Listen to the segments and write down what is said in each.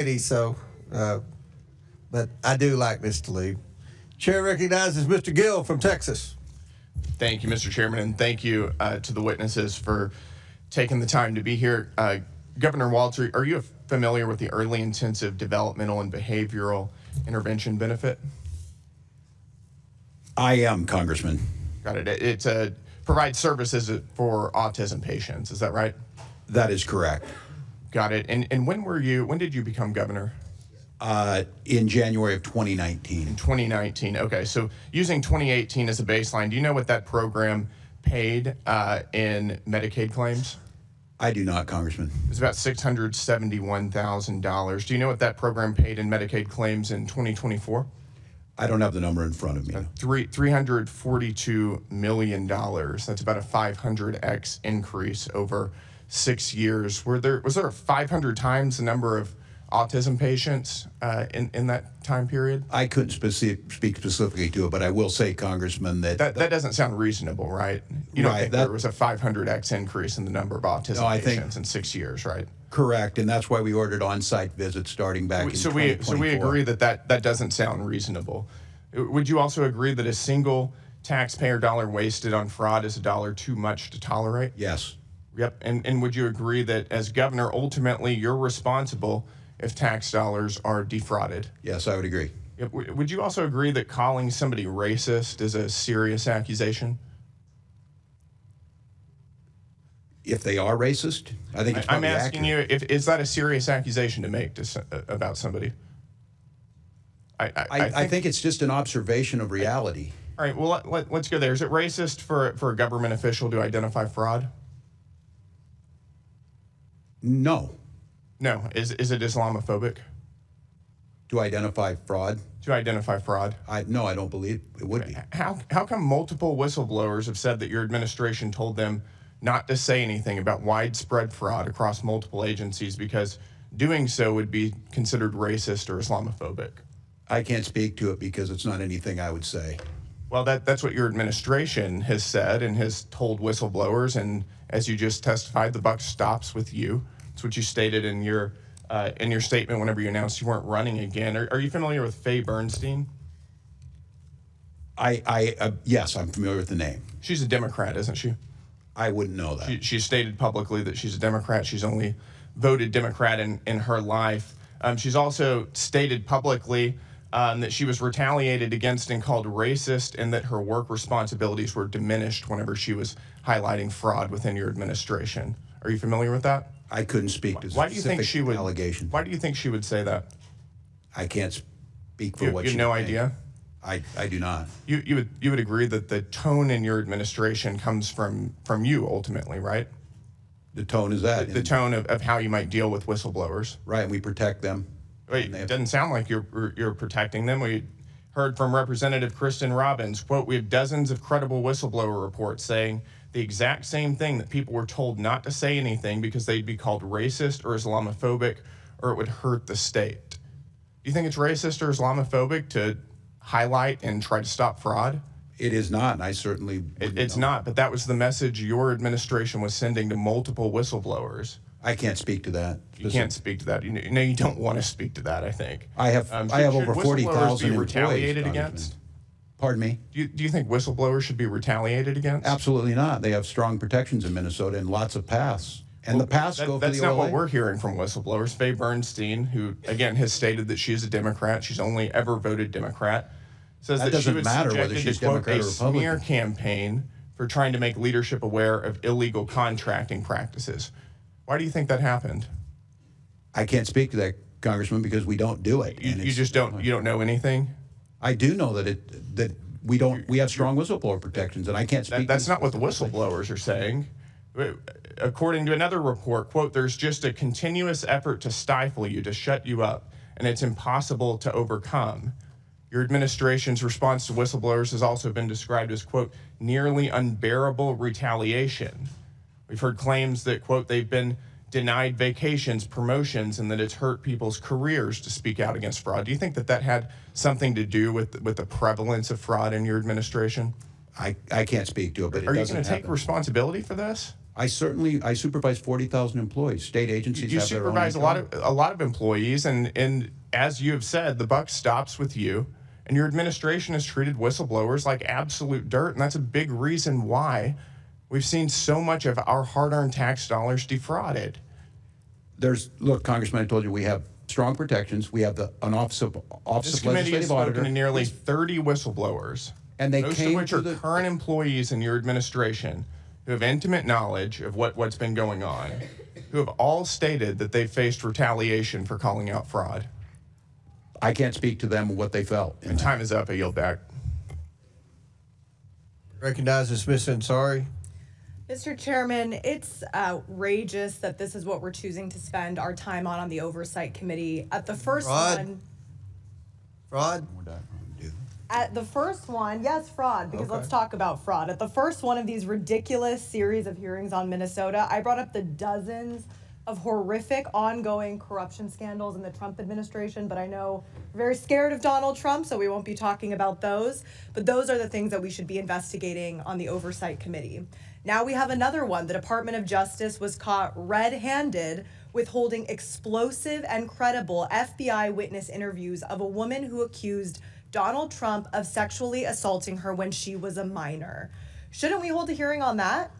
So, but I do like Mr. Lee. Chair recognizes Mr. Gill from Texas. Thank you, Mr. Chairman, and thank you to the witnesses for taking the time to be here. Governor Walz, are you familiar with the Early Intensive Developmental and Behavioral Intervention benefit? I am, Congressman. Got it. It provides services for autism patients. Is that right? That is correct. Got it. And when did you become governor? In January of 2019. In 2019. Okay. So using 2018 as a baseline, do you know what that program paid in Medicaid claims? I do not, Congressman. It's about $671,000. Do you know what that program paid in Medicaid claims in 2024? I don't have the number in front of me. $342 million. That's about a 500x increase over 6 years. Was there 500 times the number of autism patients in that time period? I couldn't speak specifically to it, but I will say, Congressman, that doesn't sound reasonable, right? You don't think there was a 500x increase in the number of autism patients in 6 years, right? Correct, and that's why we ordered on-site visits starting back in 2024. So we agree that doesn't sound reasonable. Would you also agree that a single taxpayer dollar wasted on fraud is a dollar too much to tolerate? Yes. Yep, and would you agree that as governor, ultimately you're responsible if tax dollars are defrauded? Yes, I would agree. Yep. Would you also agree that calling somebody racist is a serious accusation? If they are racist, I think it's I'm probably asking accurate. you, is that a serious accusation to make about somebody? I think it's just an observation of reality. All right, well, let's go there. Is it racist for a government official to identify fraud? No. No. Is it Islamophobic? To identify fraud? To identify fraud? No, I don't believe it would be. How come multiple whistleblowers have said that your administration told them not to say anything about widespread fraud across multiple agencies because doing so would be considered racist or Islamophobic? I can't speak to it because it's not anything I would say. Well, that's what your administration has said and has told whistleblowers, and as you just testified, the buck stops with you. That's what you stated in your statement whenever you announced you weren't running again. Are you familiar with Faye Bernstein? Yes, I'm familiar with the name. She's a Democrat, isn't she? I wouldn't know that. She stated publicly that she's a Democrat. She's only voted Democrat in her life. She's also stated publicly that she was retaliated against and called racist, and that her work responsibilities were diminished whenever she was highlighting fraud within your administration. Are you familiar with that? I couldn't speak to specific allegations. Why do you think she would say that? I can't speak for what you she have no would idea? think. I do not. You would agree that the tone in your administration comes from you ultimately, right? The tone is that. The tone of how you might deal with whistleblowers. Right, and we protect them. Wait, it doesn't sound like you're protecting them. We heard from Representative Kristen Robbins, quote, "We have dozens of credible whistleblower reports saying the exact same thing, that people were told not to say anything because they'd be called racist or Islamophobic or it would hurt the state." Do you think it's racist or Islamophobic to highlight and try to stop fraud? It is not, and I certainly It's not, but that was the message your administration was sending to multiple whistleblowers. I can't speak to that. You can't speak to that. You know, you don't want to speak to that, I think. I have over 40,000 be retaliated employees, against? Pardon me? Do you think whistleblowers should be retaliated against? Absolutely not. They have strong protections in Minnesota and lots of paths. And the paths go for the That's not OLA. what we're hearing from whistleblowers. Faye Bernstein, who, again, has stated that she's a Democrat, she's only ever voted Democrat, says that she was subjected to, quote, a smear campaign for trying to make leadership aware of illegal contracting practices. Why do you think that happened? I can't speak to that, Congressman, because we don't do it. You just don't. You don't know anything. I do know that we don't. We have strong whistleblower protections, and I can't speak. That's not what the whistleblowers are saying. According to another report, quote, "There's just a continuous effort to stifle you, to shut you up, and it's impossible to overcome." Your administration's response to whistleblowers has also been described as, quote, "nearly unbearable retaliation." We've heard claims that, quote, they've been denied vacations, promotions, and that it's hurt people's careers to speak out against fraud. Do you think that had something to do with the prevalence of fraud in your administration? I can't speak to it, but are you going to take responsibility for this? I supervise 40,000 employees. State agencies You have their own supervise HR. a lot of employees, and as you have said, the buck stops with you. And your administration has treated whistleblowers like absolute dirt, and that's a big reason why we've seen so much of our hard-earned tax dollars defrauded. Look, Congressman, I told you we have strong protections. We have an office of This committee has legislative spoken auditor. to nearly 30 whistleblowers, And they most came of which to are the- current employees in your administration who have intimate knowledge of what's been going on, who have all stated that they faced retaliation for calling out fraud. I can't speak to them what they felt. And time is up. I yield back. Recognizes Ms. Ansari. Mr. Chairman, it's outrageous that this is what we're choosing to spend our time on the Oversight Committee. At the first one, Fraud? yes, fraud, because Okay. let's talk about fraud. At the first one of these ridiculous series of hearings on Minnesota, I brought up the dozens of horrific ongoing corruption scandals in the Trump administration, but I know we're very scared of Donald Trump, so we won't be talking about those. But those are the things that we should be investigating on the Oversight Committee. Now we have another one. The Department of Justice was caught red-handed withholding explosive and credible FBI witness interviews of a woman who accused Donald Trump of sexually assaulting her when she was a minor. Shouldn't we hold a hearing on that?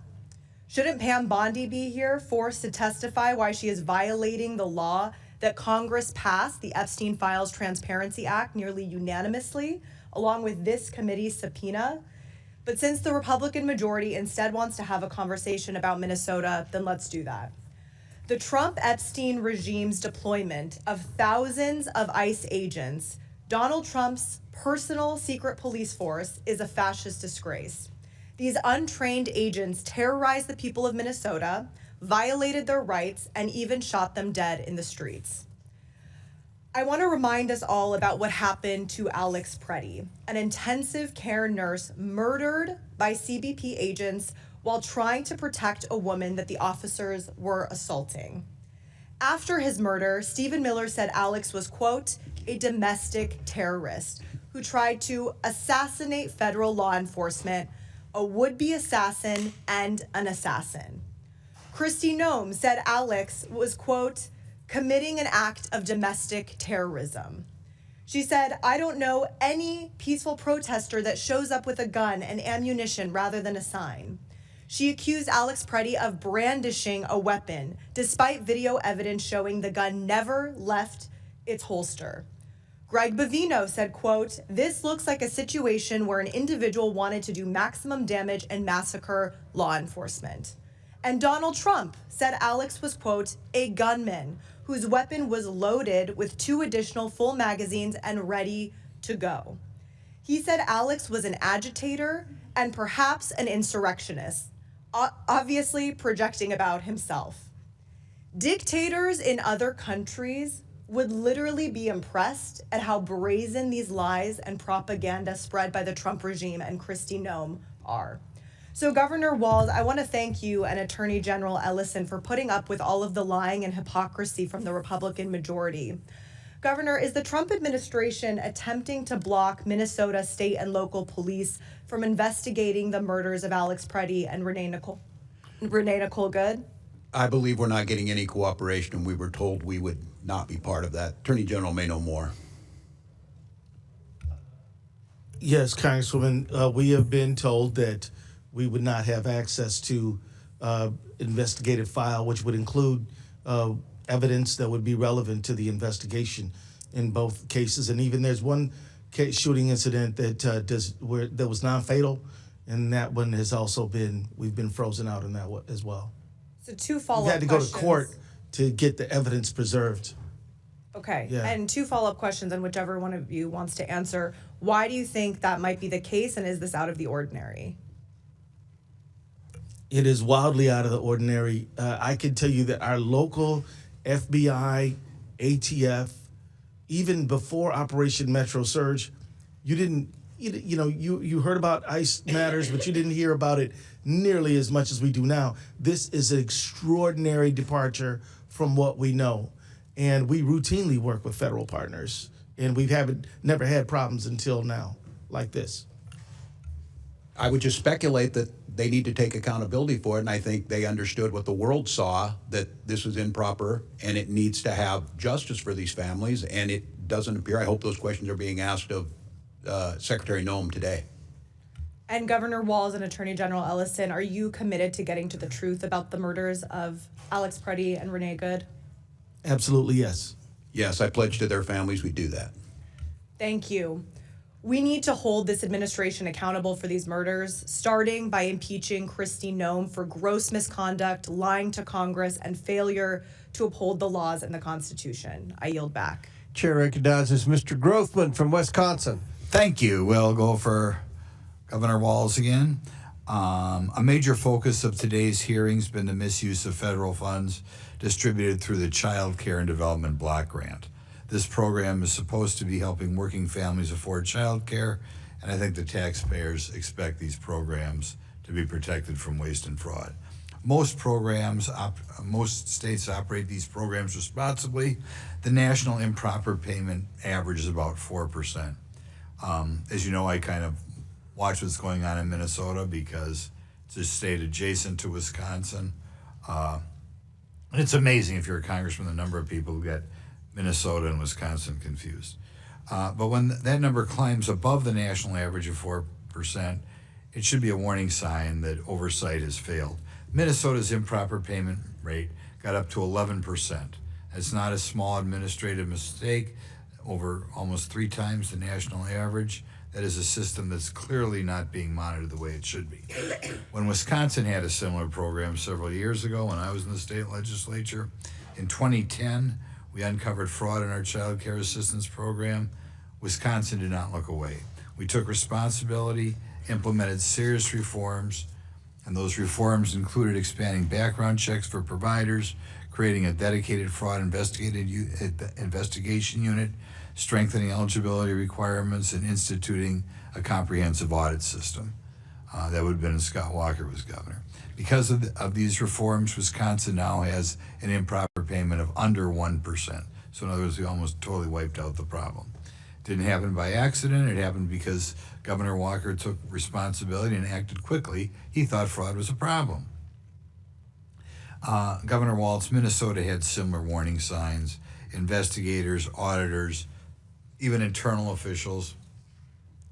Shouldn't Pam Bondi be here, forced to testify why she is violating the law that Congress passed, the Epstein Files Transparency Act, nearly unanimously, along with this committee's subpoena? But since the Republican majority instead wants to have a conversation about Minnesota, then let's do that. The Trump-Epstein regime's deployment of thousands of ICE agents, Donald Trump's personal secret police force, is a fascist disgrace. These untrained agents terrorized the people of Minnesota, violated their rights, and even shot them dead in the streets. I want to remind us all about what happened to Alex Preddy, an intensive care nurse murdered by CBP agents while trying to protect a woman that the officers were assaulting. After his murder, Stephen Miller said Alex was, quote, a domestic terrorist who tried to assassinate federal law enforcement, a would-be assassin, and an assassin. Kristi Noem said Alex was, quote, committing an act of domestic terrorism. She said, I don't know any peaceful protester that shows up with a gun and ammunition rather than a sign. She accused Alex Preddy of brandishing a weapon, despite video evidence showing the gun never left its holster. Greg Bovino said, quote, this looks like a situation where an individual wanted to do maximum damage and massacre law enforcement. And Donald Trump said Alex was, quote, a gunman whose weapon was loaded with 2 additional full magazines and ready to go. He said Alex was an agitator and perhaps an insurrectionist, obviously projecting about himself. Dictators in other countries would literally be impressed at how brazen these lies and propaganda spread by the Trump regime and Kristi Noem are. So Governor Walz, I want to thank you and Attorney General Ellison for putting up with all of the lying and hypocrisy from the Republican majority. Governor, is the Trump administration attempting to block Minnesota state and local police from investigating the murders of Alex Preddy and Renee Nicole Good? I believe we're not getting any cooperation, and we were told we would not be part of that. Attorney General may know more. Yes, Congresswoman, we have been told that we would not have access to investigative file, which would include evidence that would be relevant to the investigation in both cases. And even there's one shooting incident that was non-fatal, and that one has also we've been frozen out in that as well. So 2 follow-up We had to go questions. to court to get the evidence preserved. Okay, Yeah. and 2 follow-up questions, and whichever one of you wants to answer. Why do you think that might be the case, and is this out of the ordinary? It is wildly out of the ordinary. I can tell you that our local FBI, ATF, even before Operation Metro Surge, you heard about ICE matters, but you didn't hear about it nearly as much as we do now. This is an extraordinary departure from what we know. And we routinely work with federal partners, and we never had problems until now like this. I would just speculate that they need to take accountability for it, and I think they understood what the world saw, that this was improper, and it needs to have justice for these families, and it doesn't appear. I hope those questions are being asked of Secretary Noem today. And Governor Walz and Attorney General Ellison, are you committed to getting to the truth about the murders of Alex Preddy and Renee Good? Absolutely, yes. Yes, I pledge to their families we do that. Thank you. We need to hold this administration accountable for these murders, starting by impeaching Kristi Noem for gross misconduct, lying to Congress, and failure to uphold the laws and the Constitution. I yield back. Chair recognizes Mr. Grothman from Wisconsin. Thank you. We'll go for Governor Walz again. A major focus of today's hearing has been the misuse of federal funds distributed through the Child Care and Development Block Grant. This program is supposed to be helping working families afford child care, and I think the taxpayers expect these programs to be protected from waste and fraud. Most states operate these programs responsibly. The national improper payment average is about 4%. As you know, I kind of watch what's going on in Minnesota because it's a state adjacent to Wisconsin. And it's amazing if you're a congressman, the number of people who get Minnesota and Wisconsin confused. But when that number climbs above the national average of 4%, it should be a warning sign that oversight has failed. Minnesota's improper payment rate got up to 11%. It's not a small administrative mistake, over almost 3 times the national average. That is a system that's clearly not being monitored the way it should be. When Wisconsin had a similar program several years ago, when I was in the state legislature, in 2010, we uncovered fraud in our child care assistance program. Wisconsin did not look away. We took responsibility, implemented serious reforms, and those reforms included expanding background checks for providers, creating a dedicated fraud investigation unit, strengthening eligibility requirements, and instituting a comprehensive audit system. That would have been when Scott Walker was governor. Because of these reforms, Wisconsin now has an improper payment of under 1%. So in other words, we almost totally wiped out the problem. It didn't happen by accident. It happened because Governor Walker took responsibility and acted quickly. He thought fraud was a problem. Governor Walz, Minnesota had similar warning signs. Investigators, auditors, even internal officials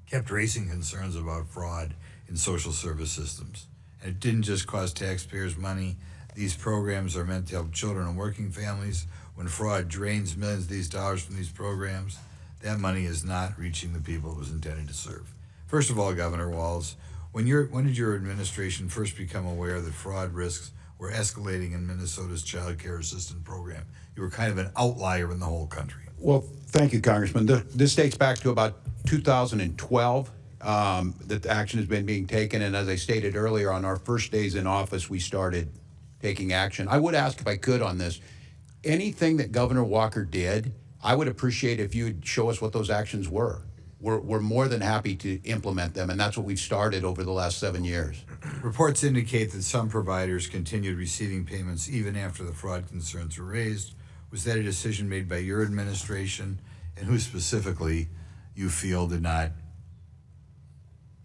kept raising concerns about fraud in social service systems. And it didn't just cost taxpayers money. These programs are meant to help children and working families. When fraud drains millions of these dollars from these programs, that money is not reaching the people it was intended to serve. First of all, Governor Walz, when did your administration first become aware that fraud risks were escalating in Minnesota's child care assistance program? You were kind of an outlier in the whole country. Well, thank you, Congressman. This dates back to about 2012 that action has been being taken. And as I stated earlier, on our first days in office, we started taking action. I would ask, if I could, on this, anything that Governor Walker did, I would appreciate if you would show us what those actions were. We're more than happy to implement them, and that's what we've started over the last 7 years. Reports indicate that some providers continued receiving payments even after the fraud concerns were raised. Was that a decision made by your administration, and who specifically you feel did not?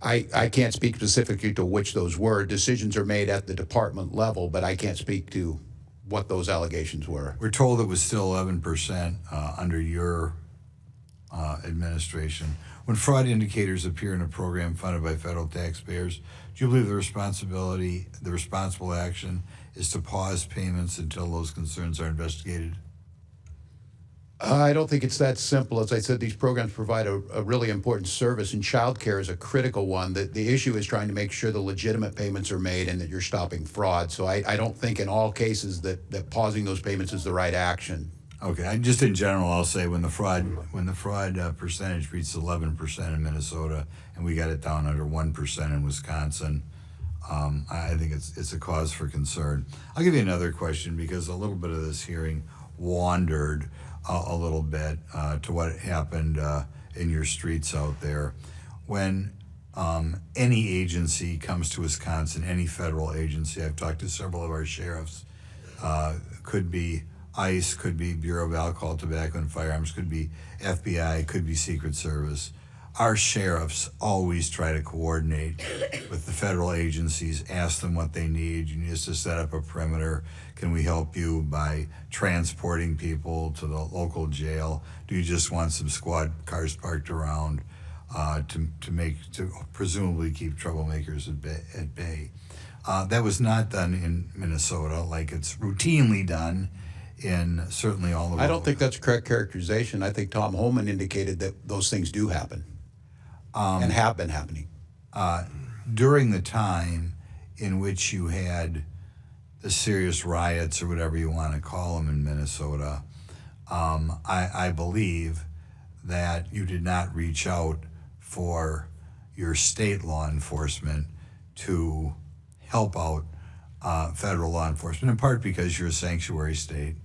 I can't speak specifically to which those were. Decisions are made at the department level, but I can't speak to what those allegations were. We're told it was still 11% under your administration. When fraud indicators appear in a program funded by federal taxpayers, do you believe the responsible action is to pause payments until those concerns are investigated? I don't think it's that simple. As I said, these programs provide a really important service, and child care is a critical one. The issue is trying to make sure the legitimate payments are made and that you're stopping fraud. So I don't think in all cases that pausing those payments is the right action. Okay, just in general, I'll say when the fraud percentage reached 11% in Minnesota and we got it down under 1% in Wisconsin, I think it's a cause for concern. I'll give you another question because a little bit of this hearing wandered a little bit to what happened in your streets out there. When any agency comes to Wisconsin, any federal agency, I've talked to several of our sheriffs, could be ICE, could be Bureau of Alcohol, Tobacco, and Firearms, could be FBI, could be Secret Service. our sheriffs always try to coordinate with the federal agencies, ask them what they need. You need us to set up a perimeter. Can we help you by transporting people to the local jail? Do you just want some squad cars parked around to presumably keep troublemakers at bay? That was not done in Minnesota like it's routinely done in certainly all of. I don't think that's a correct characterization. I think Tom Homan indicated that those things do happen and have been happening. During the time in which you had the serious riots or whatever you want to call them in Minnesota, I believe that you did not reach out for your state law enforcement to help out federal law enforcement, in part because you're a sanctuary state.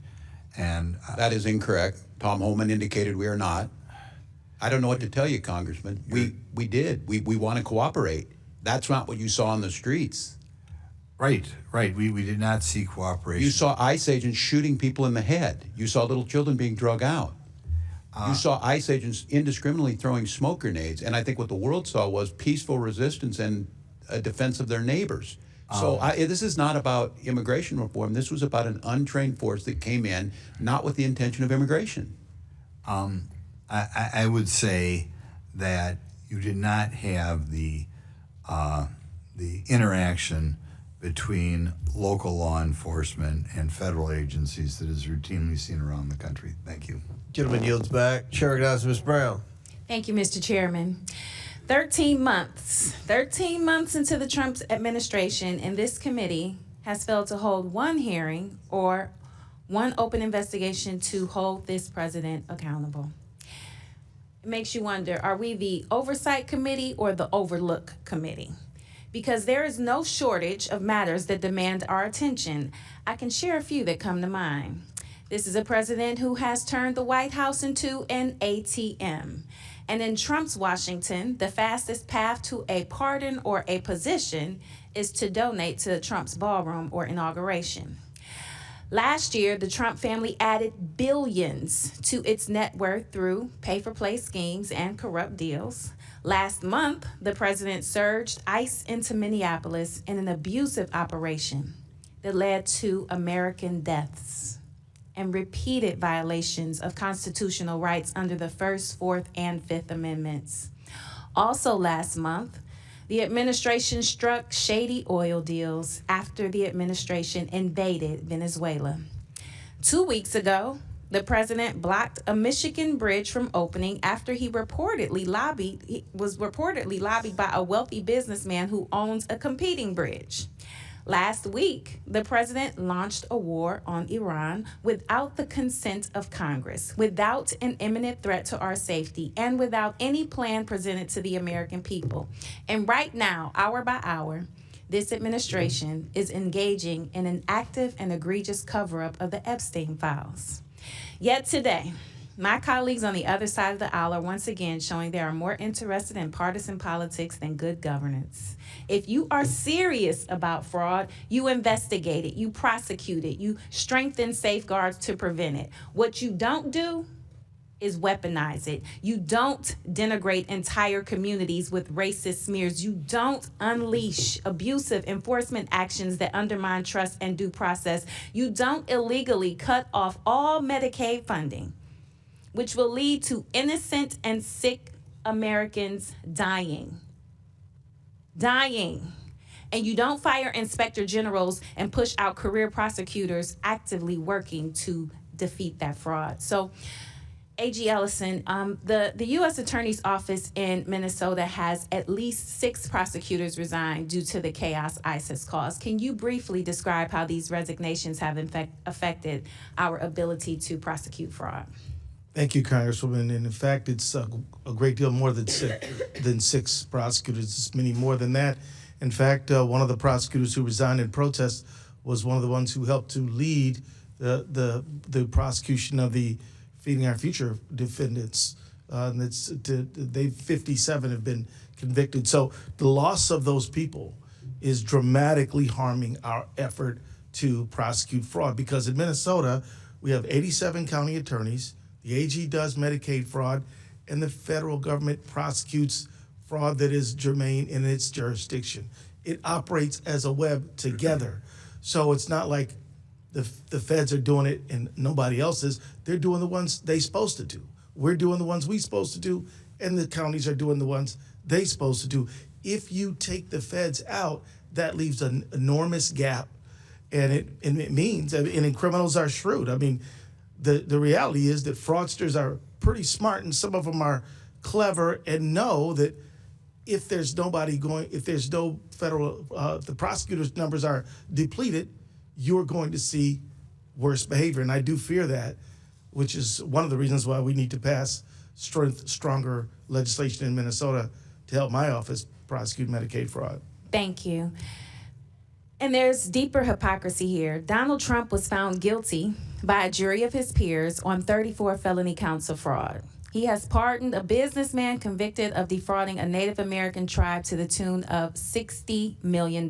And That is incorrect. Tom Homan indicated we are not. I don't know what to tell you, Congressman. We did. We want to cooperate. That's not what you saw on the streets. Right. We did not see cooperation. You saw ICE agents shooting people in the head. You saw little children being drug out. You saw ICE agents indiscriminately throwing smoke grenades. And I think what the world saw was peaceful resistance and a defense of their neighbors. So this is not about immigration reform. This was about an untrained force that came in, not with the intention of immigration. I would say that you did not have the interaction between local law enforcement and federal agencies that is routinely seen around the country. Thank you. Gentleman yields back. Chair recognizes Ms. Brown. Thank you, Mr. Chairman. 13 months into the Trump administration, and this committee has failed to hold one hearing or one open investigation to hold this president accountable. It makes you wonder, are we the Oversight Committee or the Overlook Committee? Because there is no shortage of matters that demand our attention. I can share a few that come to mind. This is a president who has turned the White House into an ATM. And in Trump's Washington, the fastest path to a pardon or a position is to donate to Trump's ballroom or inauguration. Last year, the Trump family added billions to its net worth through pay-for-play schemes and corrupt deals. Last month, the president surged ICE into Minneapolis in an abusive operation that led to American deaths and repeated violations of constitutional rights under the First, Fourth, and Fifth Amendments. Also last month, the administration struck shady oil deals after the administration invaded Venezuela. 2 weeks ago, the president blocked a Michigan bridge from opening after he was reportedly lobbied by a wealthy businessman who owns a competing bridge. Last week, the president launched a war on Iran without the consent of Congress, without an imminent threat to our safety, and without any plan presented to the American people. And right now, hour by hour, this administration is engaging in an active and egregious cover-up of the Epstein files. Yet today, my colleagues on the other side of the aisle are once again showing they are more interested in partisan politics than good governance. If you are serious about fraud, you investigate it, you prosecute it, you strengthen safeguards to prevent it. What you don't do is weaponize it. You don't denigrate entire communities with racist smears. You don't unleash abusive enforcement actions that undermine trust and due process. You don't illegally cut off all Medicaid funding, which will lead to innocent and sick Americans dying. And you don't fire inspector generals and push out career prosecutors actively working to defeat that fraud. So, AG Ellison, the U.S. Attorney's Office in Minnesota has at least 6 prosecutors resigned due to the chaos ICE has caused. Can you briefly describe how these resignations have affected our ability to prosecute fraud? Thank you, Congresswoman. And in fact, it's a great deal more than 6 prosecutors. It's many more than that. In fact, one of the prosecutors who resigned in protest was one of the ones who helped to lead the prosecution of the Feeding Our Future defendants. 57 have been convicted. So the loss of those people is dramatically harming our effort to prosecute fraud, because in Minnesota, we have 87 county attorneys. The AG does Medicaid fraud, and the federal government prosecutes fraud that is germane in its jurisdiction. It operates as a web together. So it's not like the feds are doing it and nobody else is. They're doing the ones they're supposed to do. We're doing the ones we're supposed to do, and the counties are doing the ones they're supposed to do. If you take the feds out, that leaves an enormous gap, and it means, and criminals are shrewd. I mean, the reality is that fraudsters are pretty smart, and some of them are clever and know that if there's no federal, the prosecutors' numbers are depleted, you're going to see worse behavior. And I do fear that, which is one of the reasons why we need to pass stronger legislation in Minnesota to help my office prosecute Medicaid fraud. Thank you. And there's deeper hypocrisy here. Donald Trump was found guilty by a jury of his peers on 34 felony counts of fraud. He has pardoned a businessman convicted of defrauding a Native American tribe to the tune of $60 million.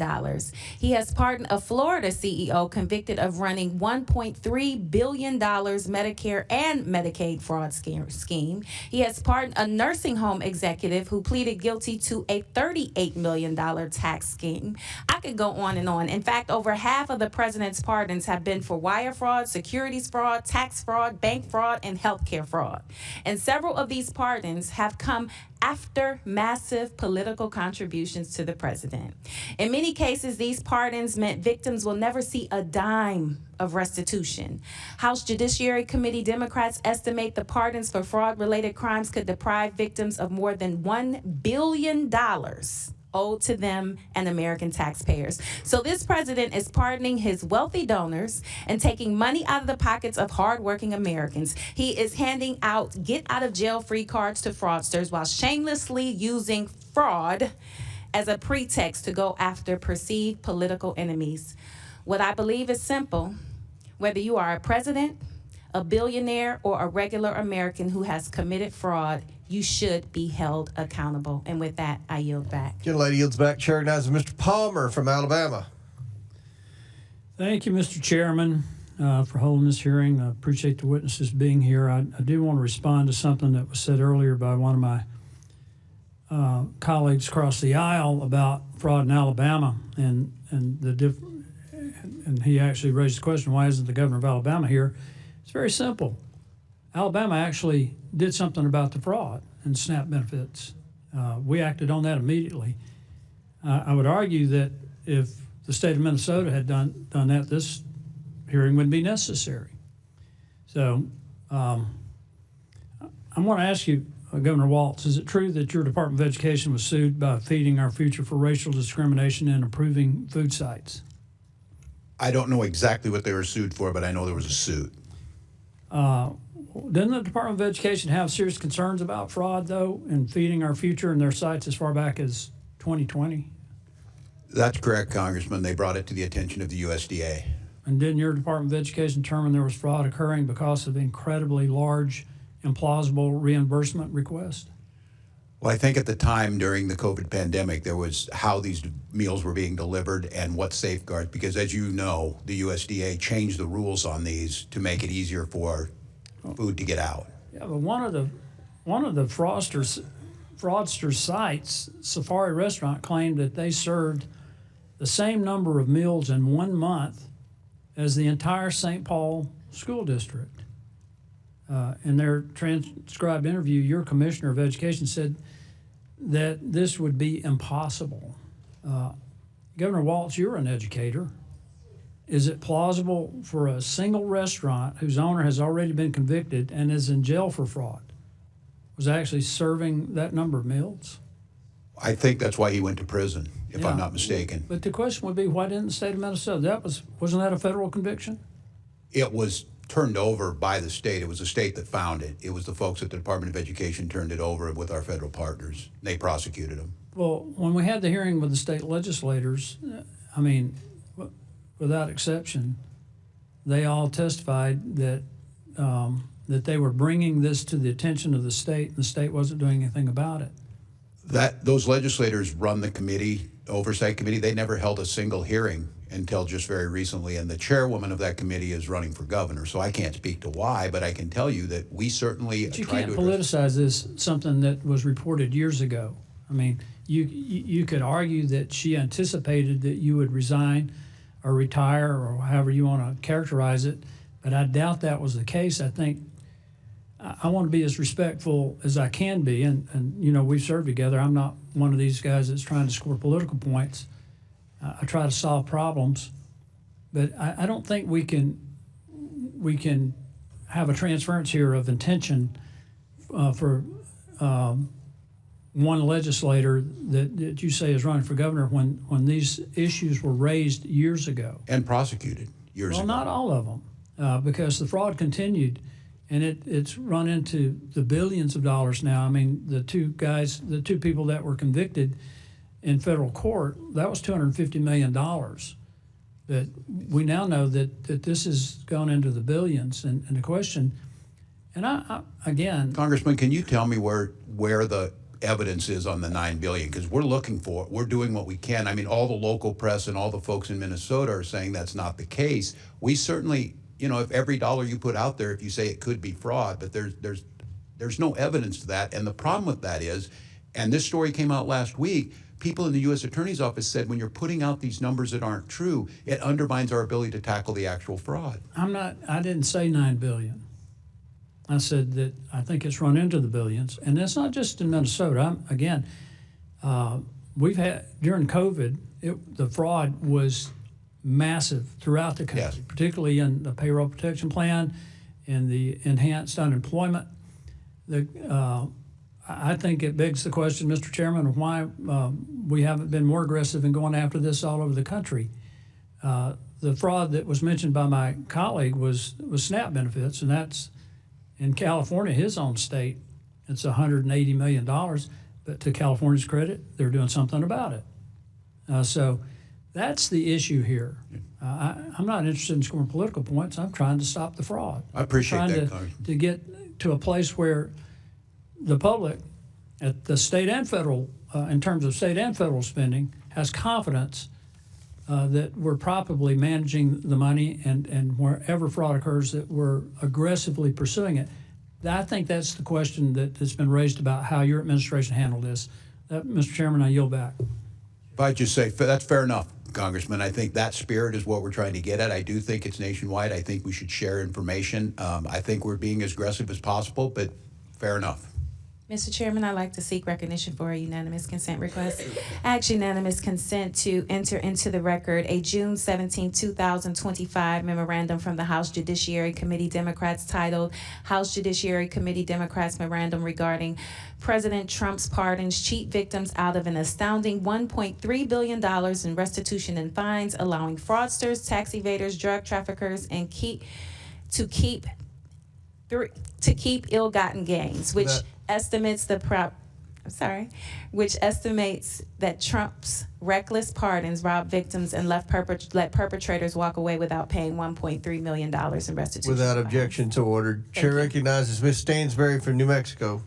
He has pardoned a Florida CEO convicted of running $1.3 billion Medicare and Medicaid fraud scheme. He has pardoned a nursing home executive who pleaded guilty to a $38 million tax scheme. I could go on and on. In fact, over half of the president's pardons have been for wire fraud, securities fraud, tax fraud, bank fraud, and healthcare fraud. And several of these pardons have come after massive political contributions to the president. In many cases, these pardons meant victims will never see a dime of restitution. House Judiciary Committee Democrats estimate the pardons for fraud-related crimes could deprive victims of more than $1 billion owed to them and American taxpayers. So this president is pardoning his wealthy donors and taking money out of the pockets of hardworking Americans. He is handing out get-out-of-jail-free cards to fraudsters while shamelessly using fraud as a pretext to go after perceived political enemies. What I believe is simple. Whether you are a president, a billionaire, or a regular American who has committed fraud, you should be held accountable. And with that, I yield back. Gentlelady yields back. Chair recognizes Mr. Palmer from Alabama. Thank you, Mr. Chairman, for holding this hearing. I appreciate the witnesses being here. I do want to respond to something that was said earlier by one of my colleagues across the aisle about fraud in Alabama, and he actually raised the question, why isn't the governor of Alabama here? It's very simple. Alabama actually did something about the fraud and SNAP benefits. We acted on that immediately. I would argue that if the state of Minnesota had done that, this hearing wouldn't be necessary. So I want to ask you, Governor Walz, is it true that your Department of Education was sued by Feeding Our Future for racial discrimination and approving food sites? I don't know exactly what they were sued for, but I know there was a suit. Didn't the Department of Education have serious concerns about fraud, though, in Feeding Our Future and their sites as far back as 2020? That's correct, Congressman. They brought it to the attention of the USDA. And didn't your Department of Education determine there was fraud occurring because of incredibly large, implausible reimbursement requests? Well, I think at the time during the COVID pandemic, there was how these meals were being delivered and what safeguards, because as you know, the USDA changed the rules on these to make it easier for food to get out. Yeah, but one of the fraudster sites, Safari Restaurant, claimed that they served the same number of meals in 1 month as the entire St. Paul school district. In their transcribed interview, your Commissioner of Education said that this would be impossible. Governor Walz, you're an educator. Is it plausible for a single restaurant whose owner has already been convicted and is in jail for fraud was actually serving that number of meals? I think that's why he went to prison, if I'm not mistaken. But the question would be, why didn't the state of Minnesota? Wasn't that a federal conviction? It was turned over by the state. It was the state that found it. It was the folks at the Department of Education turned it over with our federal partners. They prosecuted them. Well, when we had the hearing with the state legislators, I mean, without exception, they all testified that that they were bringing this to the attention of the state, and the state wasn't doing anything about it. Those legislators run the committee, Oversight Committee. They never held a single hearing until just very recently, and the chairwoman of that committee is running for governor, so I can't speak to why, but I can tell you that we certainly But you try can't to address. politicize this, something that was reported years ago. I mean, you could argue that she anticipated that you would resign or retire or however you want to characterize it, but I doubt that was the case. I think I want to be as respectful as I can be, and you know, we've served together. I'm not one of these guys that's trying to score political points. I try to solve problems, but I don't think we can have a transference here of intention for one legislator that you say is running for governor when these issues were raised years ago. And prosecuted years ago. Well, not all of them, because the fraud continued, and it's run into the billions of dollars now. I mean, the two people that were convicted in federal court, that was $250 million. But we now know that this has gone into the billions, and the question, and I again, Congressman, can you tell me where the evidence is on the $9 billion? Because we're doing what we can. I mean, all the local press and all the folks in Minnesota are saying that's not the case. We certainly, you know, if every dollar you put out there, if you say it could be fraud, but there's no evidence to that. And the problem with that is, and this story came out last week, people in the U.S. Attorney's Office said when you're putting out these numbers that aren't true, it undermines our ability to tackle the actual fraud. I didn't say $9 billion. I said that I think it's run into the billions, and that's not just in Minnesota. We've had, during COVID, the fraud was massive throughout the country, Yes. particularly in the payroll protection plan and the enhanced unemployment. I think it begs the question, Mr. Chairman, of why we haven't been more aggressive in going after this all over the country. The fraud that was mentioned by my colleague was SNAP benefits, and that's in California, his own state. It's $180 million, but to California's credit, they're doing something about it. So that's the issue here. I'm not interested in scoring political points. I'm trying to stop the fraud. I appreciate that, Congressman. Congressman. To get to a place where the public at the state and federal, in terms of state and federal spending, has confidence that we're properly managing the money, and wherever fraud occurs, that we're aggressively pursuing it. I think that's the question that's been raised about how your administration handled this. Mr. Chairman, I yield back. If I just say, that's fair enough, Congressman. I think that spirit is what we're trying to get at. I do think it's nationwide. I think we should share information. I think we're being as aggressive as possible, but fair enough. Mr. Chairman, I'd like to seek recognition for a unanimous consent request. I ask unanimous consent to enter into the record a June 17, 2025 memorandum from the House Judiciary Committee Democrats titled House Judiciary Committee Democrats Memorandum regarding President Trump's pardons cheat victims out of an astounding $1.3 billion in restitution and fines, allowing fraudsters, tax evaders, drug traffickers, and keep ill-gotten gains, which estimates that Trump's reckless pardons robbed victims and let perpetrators walk away without paying $1.3 million in restitution. Without objection to order. Chair recognizes Ms. Stansberry from New Mexico.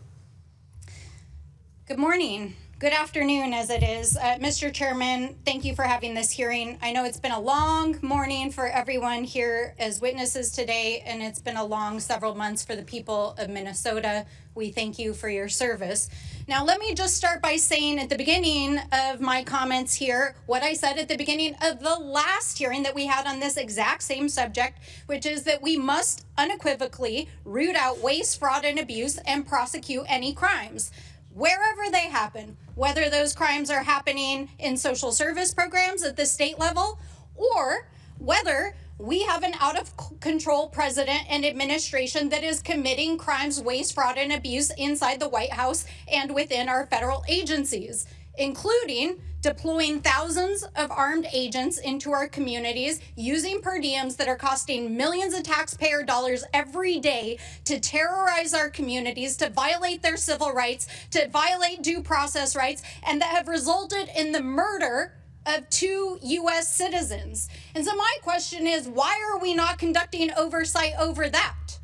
Good morning. Good afternoon, as it is. Mr. Chairman, thank you for having this hearing. I know it's been a long morning for everyone here as witnesses today, and it's been a long several months for the people of Minnesota. We thank you for your service. Now, let me just start by saying at the beginning of my comments here what I said at the beginning of the last hearing that we had on this exact same subject, which is that we must unequivocally root out waste, fraud, and abuse and prosecute any crimes, wherever they happen, whether those crimes are happening in social service programs at the state level, or whether we have an out-of-control president and administration that is committing crimes, waste, fraud, and abuse inside the White House and within our federal agencies, including deploying thousands of armed agents into our communities, using per diems that are costing millions of taxpayer dollars every day to terrorize our communities, to violate their civil rights, to violate due process rights, and that have resulted in the murder of 2 U.S. citizens. And so my question is, why are we not conducting oversight over that?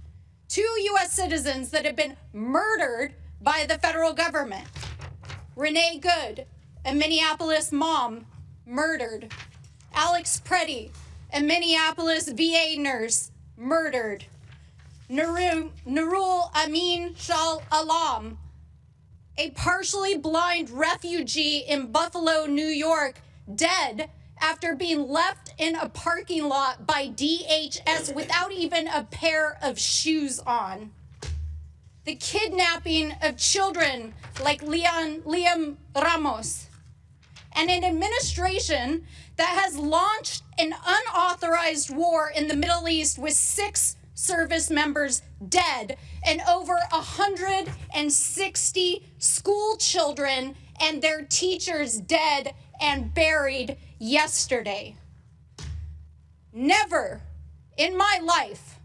2 U.S. citizens that have been murdered by the federal government. Renee Good, a Minneapolis mom, murdered. Alex Preddy, a Minneapolis VA nurse, murdered. Nurul Amin Shal Alam, a partially blind refugee in Buffalo, New York, dead after being left in a parking lot by DHS without even a pair of shoes on. The kidnapping of children like Liam Ramos, and an administration that has launched an unauthorized war in the Middle East with 6 service members dead and over 160 school children and their teachers dead and buried yesterday. Never in my life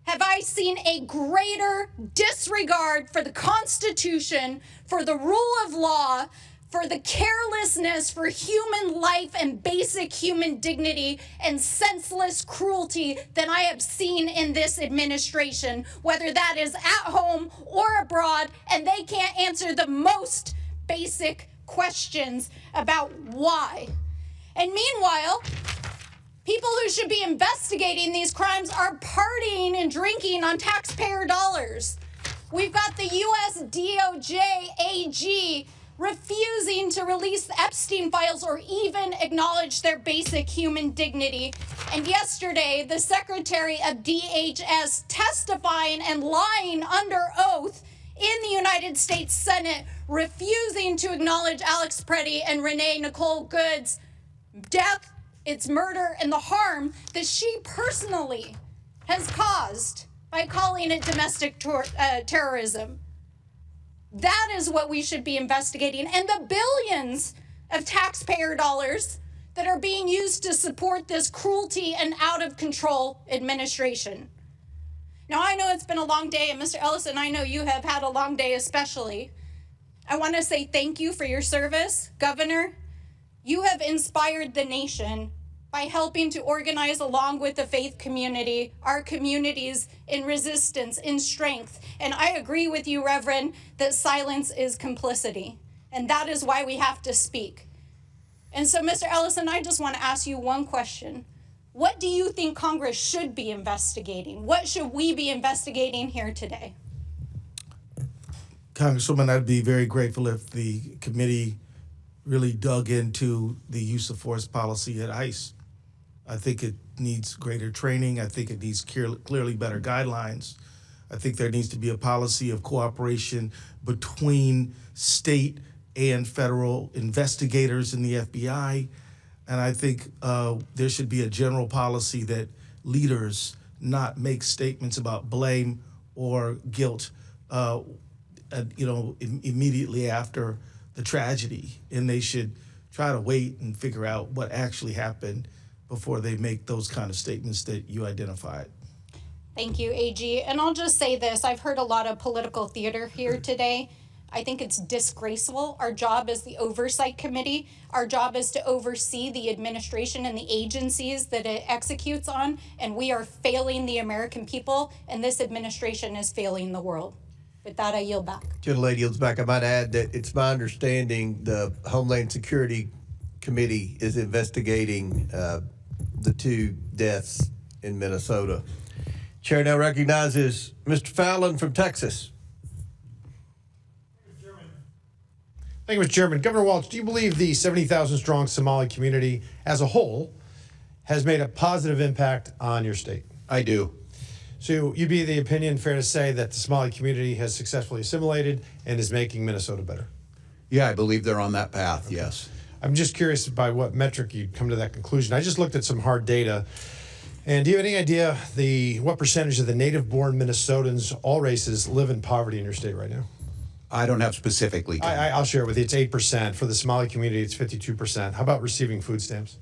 have I seen a greater disregard for the Constitution, for the rule of law, for the carelessness for human life and basic human dignity and senseless cruelty than I have seen in this administration, whether that is at home or abroad, and they can't answer the most basic questions about why. And meanwhile, people who should be investigating these crimes are partying and drinking on taxpayer dollars. We've got the U.S. DOJ AG refusing to release the Epstein files or even acknowledge their basic human dignity. And yesterday, the Secretary of DHS testifying and lying under oath in the United States Senate, refusing to acknowledge Alex Preddy and Renee Nicole Good's death, its murder, and the harm that she personally has caused by calling it domestic terrorism. That is what we should be investigating, and the billions of taxpayer dollars that are being used to support this cruelty and out-of-control administration. Now, I know it's been a long day, and Mr. Ellison, I know you have had a long day especially. I want to say thank you for your service, Governor. You have inspired the nation by helping to organize, along with the faith community, our communities in resistance, in strength. And I agree with you, Reverend, that silence is complicity. And that is why we have to speak. And so, Mr. Ellison, I just want to ask you one question. What do you think Congress should be investigating? What should we be investigating here today? Congresswoman, I'd be very grateful if the committee really dug into the use of force policy at ICE. I think it needs greater training. I think it needs clearly better guidelines. I think there needs to be a policy of cooperation between state and federal investigators in the FBI. And I think there should be a general policy that leaders not make statements about blame or guilt, immediately after the tragedy. And they should try to wait and figure out what actually happened before they make those kind of statements that you identified. Thank you, AG. And I'll just say this, I've heard a lot of political theater here today. I think it's disgraceful. Our job as the Oversight Committee, our job is to oversee the administration and the agencies that it executes on, and we are failing the American people, and this administration is failing the world. With that, I yield back. Gentlelady yields back. I might add that it's my understanding the Homeland Security Committee is investigating the 2 deaths in Minnesota. Chair now recognizes Mr. Fallon from Texas. Thank you, Mr. Chairman. Governor Walz, do you believe the 70,000-strong Somali community as a whole has made a positive impact on your state? I do. So you'd be the opinion, fair to say, that the Somali community has successfully assimilated and is making Minnesota better? Yeah, I believe they're on that path, okay. Yes. I'm just curious by what metric you'd come to that conclusion. I just looked at some hard data. And do you have any idea what percentage of the native-born Minnesotans, all races, live in poverty in your state right now? I don't have specifically. I'll share it with you. It's 8%. For the Somali community, it's 52%. How about receiving food stamps?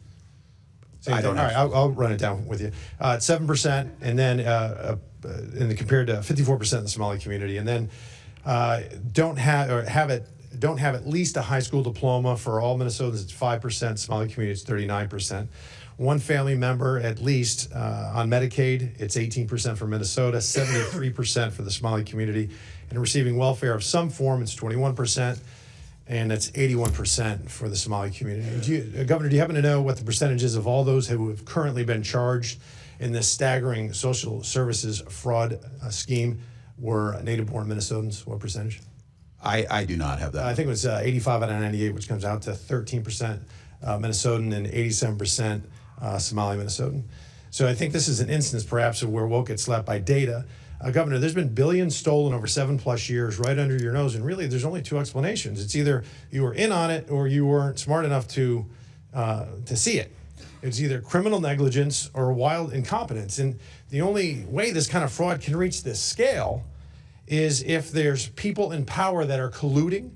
I don't know. All right, I'll run it down with you. It's 7%, and then compared to 54% in the Somali community, and then don't have at least a high school diploma for all Minnesotans. It's 5%. Somali community, it's 39%. One family member at least on Medicaid, it's 18% for Minnesota, 73% for the Somali community, and receiving welfare of some form, it's 21%. and that's 81% for the Somali community. Governor, do you happen to know what the percentage is of all those who have currently been charged in this staggering social services fraud scheme were native-born Minnesotans? What percentage? I do not have that. I think it was 85 out of 98, which comes out to 13% Minnesotan and 87% Somali Minnesotan. So I think this is an instance perhaps of where woke gets slapped by data. Governor, there's been billions stolen over 7+ years right under your nose, and really there's only two explanations. It's either you were in on it or you weren't smart enough to see it. It's either criminal negligence or wild incompetence. And the only way this kind of fraud can reach this scale is if there's people in power that are colluding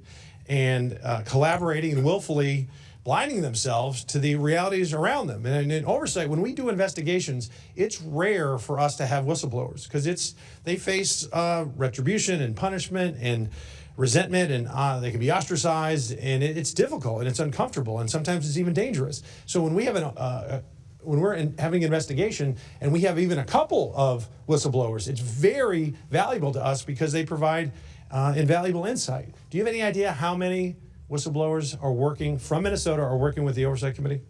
and collaborating and willfully blinding themselves to the realities around them. And in oversight, when we do investigations, it's rare for us to have whistleblowers because they face retribution and punishment and resentment, and they can be ostracized, and it's difficult and it's uncomfortable, and sometimes it's even dangerous. So when we have when we're having an investigation and we have even a couple of whistleblowers, it's very valuable to us because they provide invaluable insight. Do you have any idea how many whistleblowers are working from Minnesota are working with the Oversight Committee?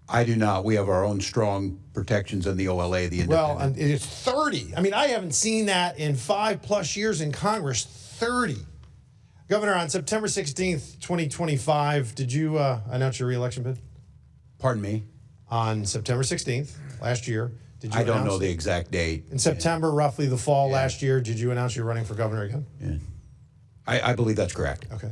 I do not. We have our own strong protections in the OLA, the independent. Well, it's 30. I mean, I haven't seen that in 5+ years in Congress, 30. Governor, on September 16th, 2025, did you announce your re-election bid? Pardon me? On September 16th, last year, did you I don't announce know the it? exact date. In September, roughly the fall last year, did you announce you're running for governor again? Yeah. I believe that's correct. Okay.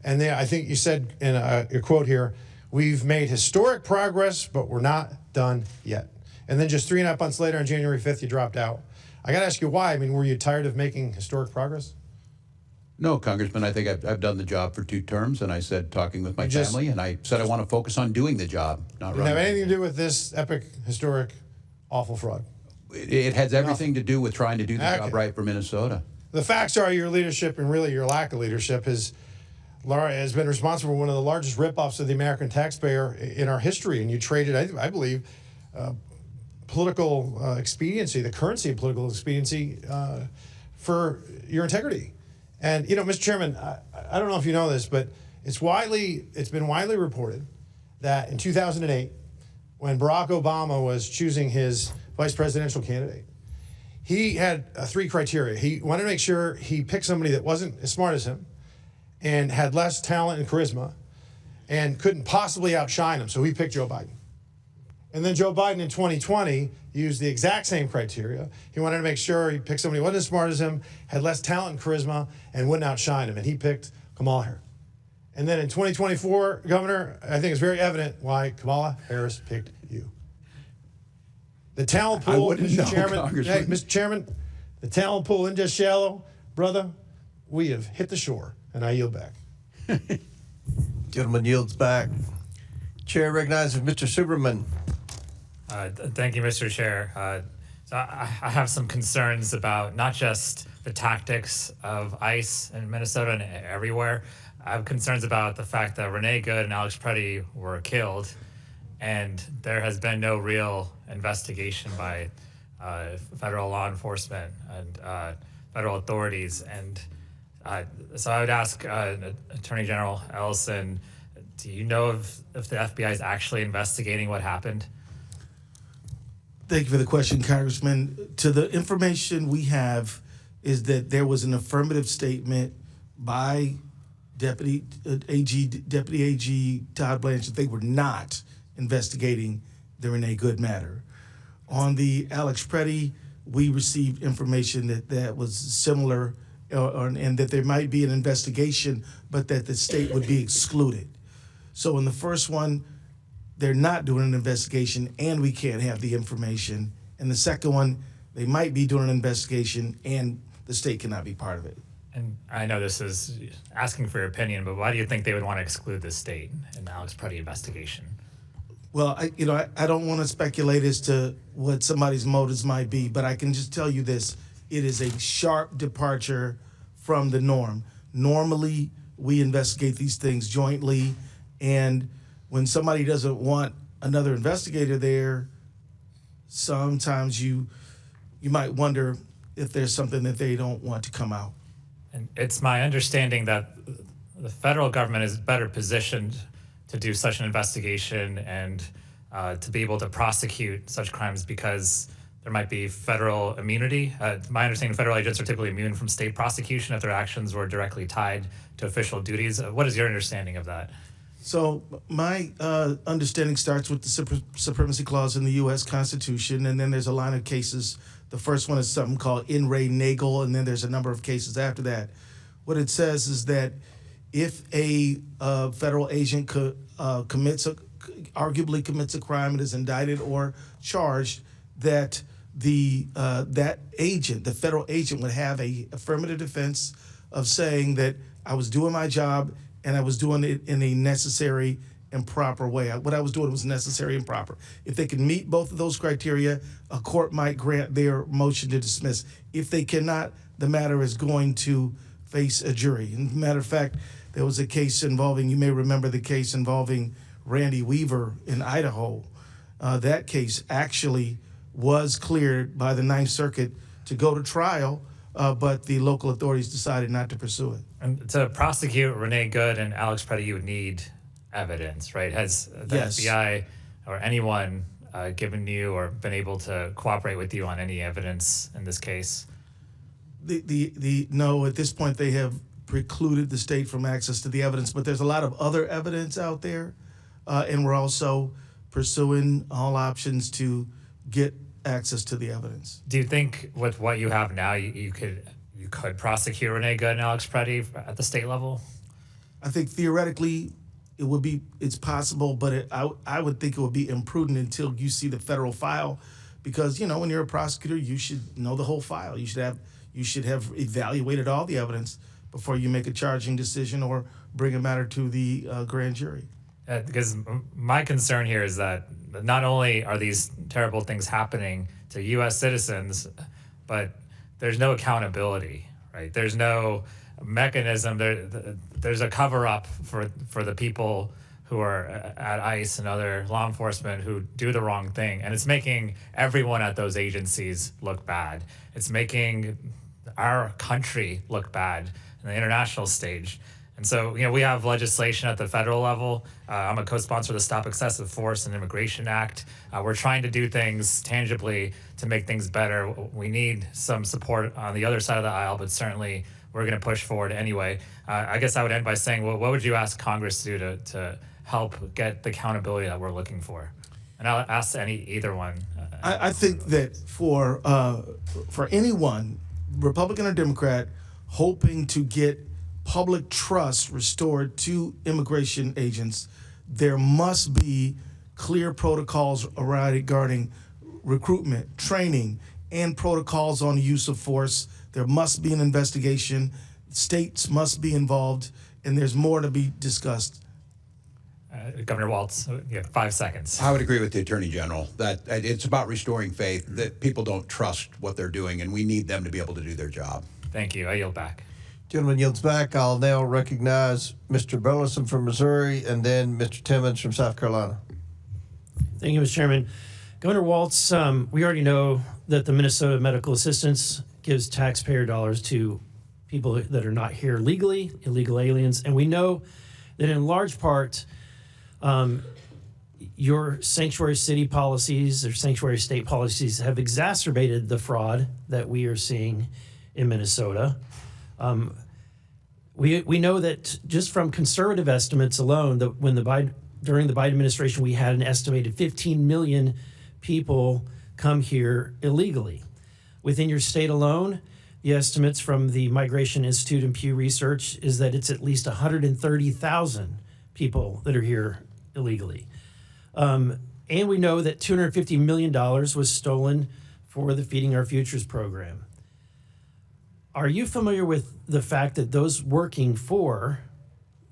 And then I think you said in your quote here, we've made historic progress, but we're not done yet. And then just 3.5 months later, on January 5th, you dropped out. I got to ask you why. I mean, were you tired of making historic progress? No, Congressman, I think I've done the job for 2 terms, and I said talking with my family, and I said I want to focus on doing the job, not running. Didn't have anything to do with this epic, historic, awful fraud? It has everything to do with trying to do the job right for Minnesota. The facts are your leadership and really your lack of leadership has been responsible for one of the largest ripoffs of the American taxpayer in our history. And you traded, I believe, political expediency, the currency of political expediency, for your integrity. And, you know, Mr. Chairman, I don't know if you know this, but it's been widely reported that in 2008, when Barack Obama was choosing his vice presidential candidate, he had 3 criteria. He wanted to make sure he picked somebody that wasn't as smart as him and had less talent and charisma and couldn't possibly outshine him, so he picked Joe Biden. And then Joe Biden in 2020 used the exact same criteria. He wanted to make sure he picked somebody who wasn't as smart as him, had less talent and charisma, and wouldn't outshine him, and he picked Kamala Harris. And then in 2024, Governor, I think it's very evident why Kamala Harris picked you. The talent pool, Mr. Chairman, hey, Mr. Chairman, the talent pool isn't just shallow. Brother, we have hit the shore, and I yield back. Gentleman yields back. Chair recognizes Mr. Superman. Thank you, Mr. Chair. So I have some concerns about not just the tactics of ICE in Minnesota and everywhere. I have concerns about the fact that Renee Good and Alex Preddy were killed, and there has been no real investigation by federal law enforcement and federal authorities. And so I would ask Attorney General Ellison, do you know if the FBI is actually investigating what happened? Thank you for the question, Congressman. To the information we have is that there was an affirmative statement by Deputy AG Todd Blanche that they were not investigating the Renee Good matter. On the Alex Preddy, we received information that was similar and that there might be an investigation, but that the state would be excluded. So in the first one, they're not doing an investigation and we can't have the information. And the second one, they might be doing an investigation and the state cannot be part of it. And I know this is asking for your opinion, but why do you think they would want to exclude the state in the Alex Preddy investigation? Well, I don't want to speculate as to what somebody's motives might be, but I can just tell you this. It is a sharp departure from the norm. Normally, we investigate these things jointly, and when somebody doesn't want another investigator there, sometimes you might wonder if there's something that they don't want to come out. And it's my understanding that the federal government is better positioned to do such an investigation and to be able to prosecute such crimes because there might be federal immunity. My understanding, federal agents are typically immune from state prosecution if their actions were directly tied to official duties. What is your understanding of that? So my understanding starts with the Supremacy Clause in the U.S. Constitution, and then there's a line of cases. The first one is something called In Re Nagel, and then there's a number of cases after that. What it says is that if a federal agent arguably commits a crime and is indicted or charged, that that agent, the federal agent, would have a affirmative defense of saying that I was doing my job and I was doing it in a necessary and proper way. What I was doing was necessary and proper. If they can meet both of those criteria, a court might grant their motion to dismiss. If they cannot, the matter is going to face a jury. And matter of fact, there was a case involving, you may remember the case involving Randy Weaver in Idaho. That case actually was cleared by the Ninth Circuit to go to trial, but the local authorities decided not to pursue it. And to prosecute Renee Good and Alex Preddy, you would need evidence, right? Has the FBI or anyone given you or been able to cooperate with you on any evidence in this case? No, at this point they have precluded the state from access to the evidence, but there's a lot of other evidence out there, and we're also pursuing all options to get access to the evidence. Do you think with what you have now, you could prosecute Renee Good and Alex Preddy at the state level? I think theoretically it's possible, but I would think it would be imprudent until you see the federal file, because when you're a prosecutor, you should know the whole file. You should have evaluated all the evidence before you make a charging decision or bring a matter to the grand jury. Because my concern here is that not only are these terrible things happening to U.S. citizens, but there's no accountability, right? There's no mechanism. There's a cover-up for the people who are at ICE and other law enforcement who do the wrong thing. And it's making everyone at those agencies look bad. It's making our country look bad in the international stage. And so, we have legislation at the federal level. I'm a co-sponsor of the Stop Excessive Force and Immigration Act. We're trying to do things tangibly to make things better. We need some support on the other side of the aisle, but certainly we're going to push forward anyway. I guess I would end by saying, what would you ask Congress to do to help get the accountability that we're looking for? And I'll ask either one. I think that for anyone, Republican or Democrat, hoping to get public trust restored to immigration agents, there must be clear protocols regarding recruitment, training, and protocols on the use of force. There must be an investigation. States must be involved, and there's more to be discussed. Governor Walz, you have 5 seconds. I would agree with the Attorney General that it's about restoring faith, that people don't trust what they're doing, and we need them to be able to do their job. Thank you. I yield back. Gentleman yields back. I'll now recognize Mr. Burleson from Missouri and then Mr. Timmons from South Carolina. Thank you, Mr. Chairman. Governor Walz, we already know that the Minnesota Medical Assistance gives taxpayer dollars to people that are not here legally, illegal aliens, and we know that in large part your sanctuary city policies or sanctuary state policies have exacerbated the fraud that we are seeing in Minnesota. We know that just from conservative estimates alone, that during the Biden administration, we had an estimated 15 million people come here illegally. Within your state alone, the estimates from the Migration Institute and Pew Research is that it's at least 130,000 people that are here illegally. And we know that $250 million was stolen for the Feeding Our Futures program. Are you familiar with the fact that those working for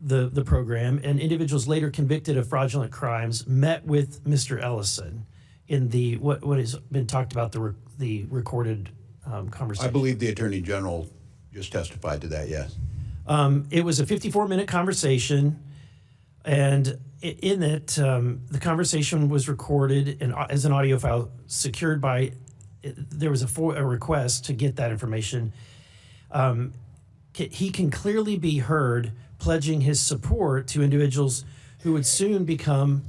the program and individuals later convicted of fraudulent crimes met with Mr. Ellison in the what has been talked about, the recorded conversation? I believe the Attorney General just testified to that, yes. It was a 54-minute conversation, and in it, the conversation was recorded and as an audio file secured by, there was a request to get that information. He can clearly be heard pledging his support to individuals who would soon become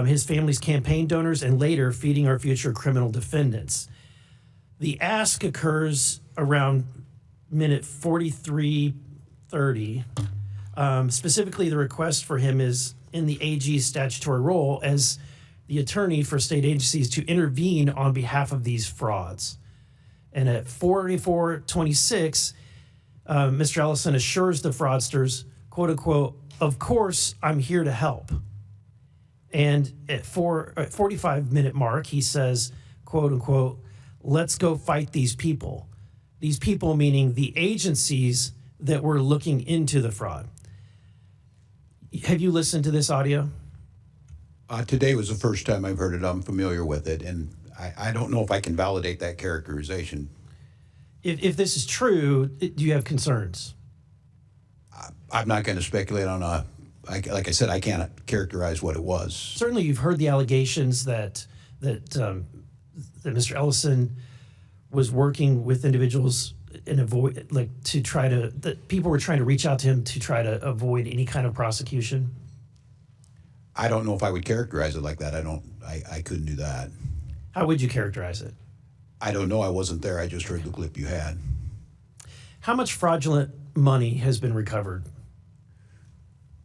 his family's campaign donors and later feeding our future criminal defendants. The ask occurs around minute 43:30. Specifically, the request for him is in the AG's statutory role as the attorney for state agencies to intervene on behalf of these frauds. And at 44:26, Mr. Ellison assures the fraudsters, quote unquote, "Of course, I'm here to help." And at 45-minute mark, he says, quote unquote, "Let's go fight these people." These people meaning the agencies that were looking into the fraud. Have you listened to this audio? Today was the first time I've heard it. I'm familiar with it, and I don't know if I can validate that characterization. If this is true, do you have concerns? I'm not going to speculate on like I said, I can't characterize what it was. Certainly, you've heard the allegations that Mr. Ellison was working with individuals and that people were trying to reach out to him to try to avoid any kind of prosecution. I don't know if I would characterize it like that. I couldn't do that. How would you characterize it? I don't know. I wasn't there. I just heard the clip you had. How much fraudulent money has been recovered?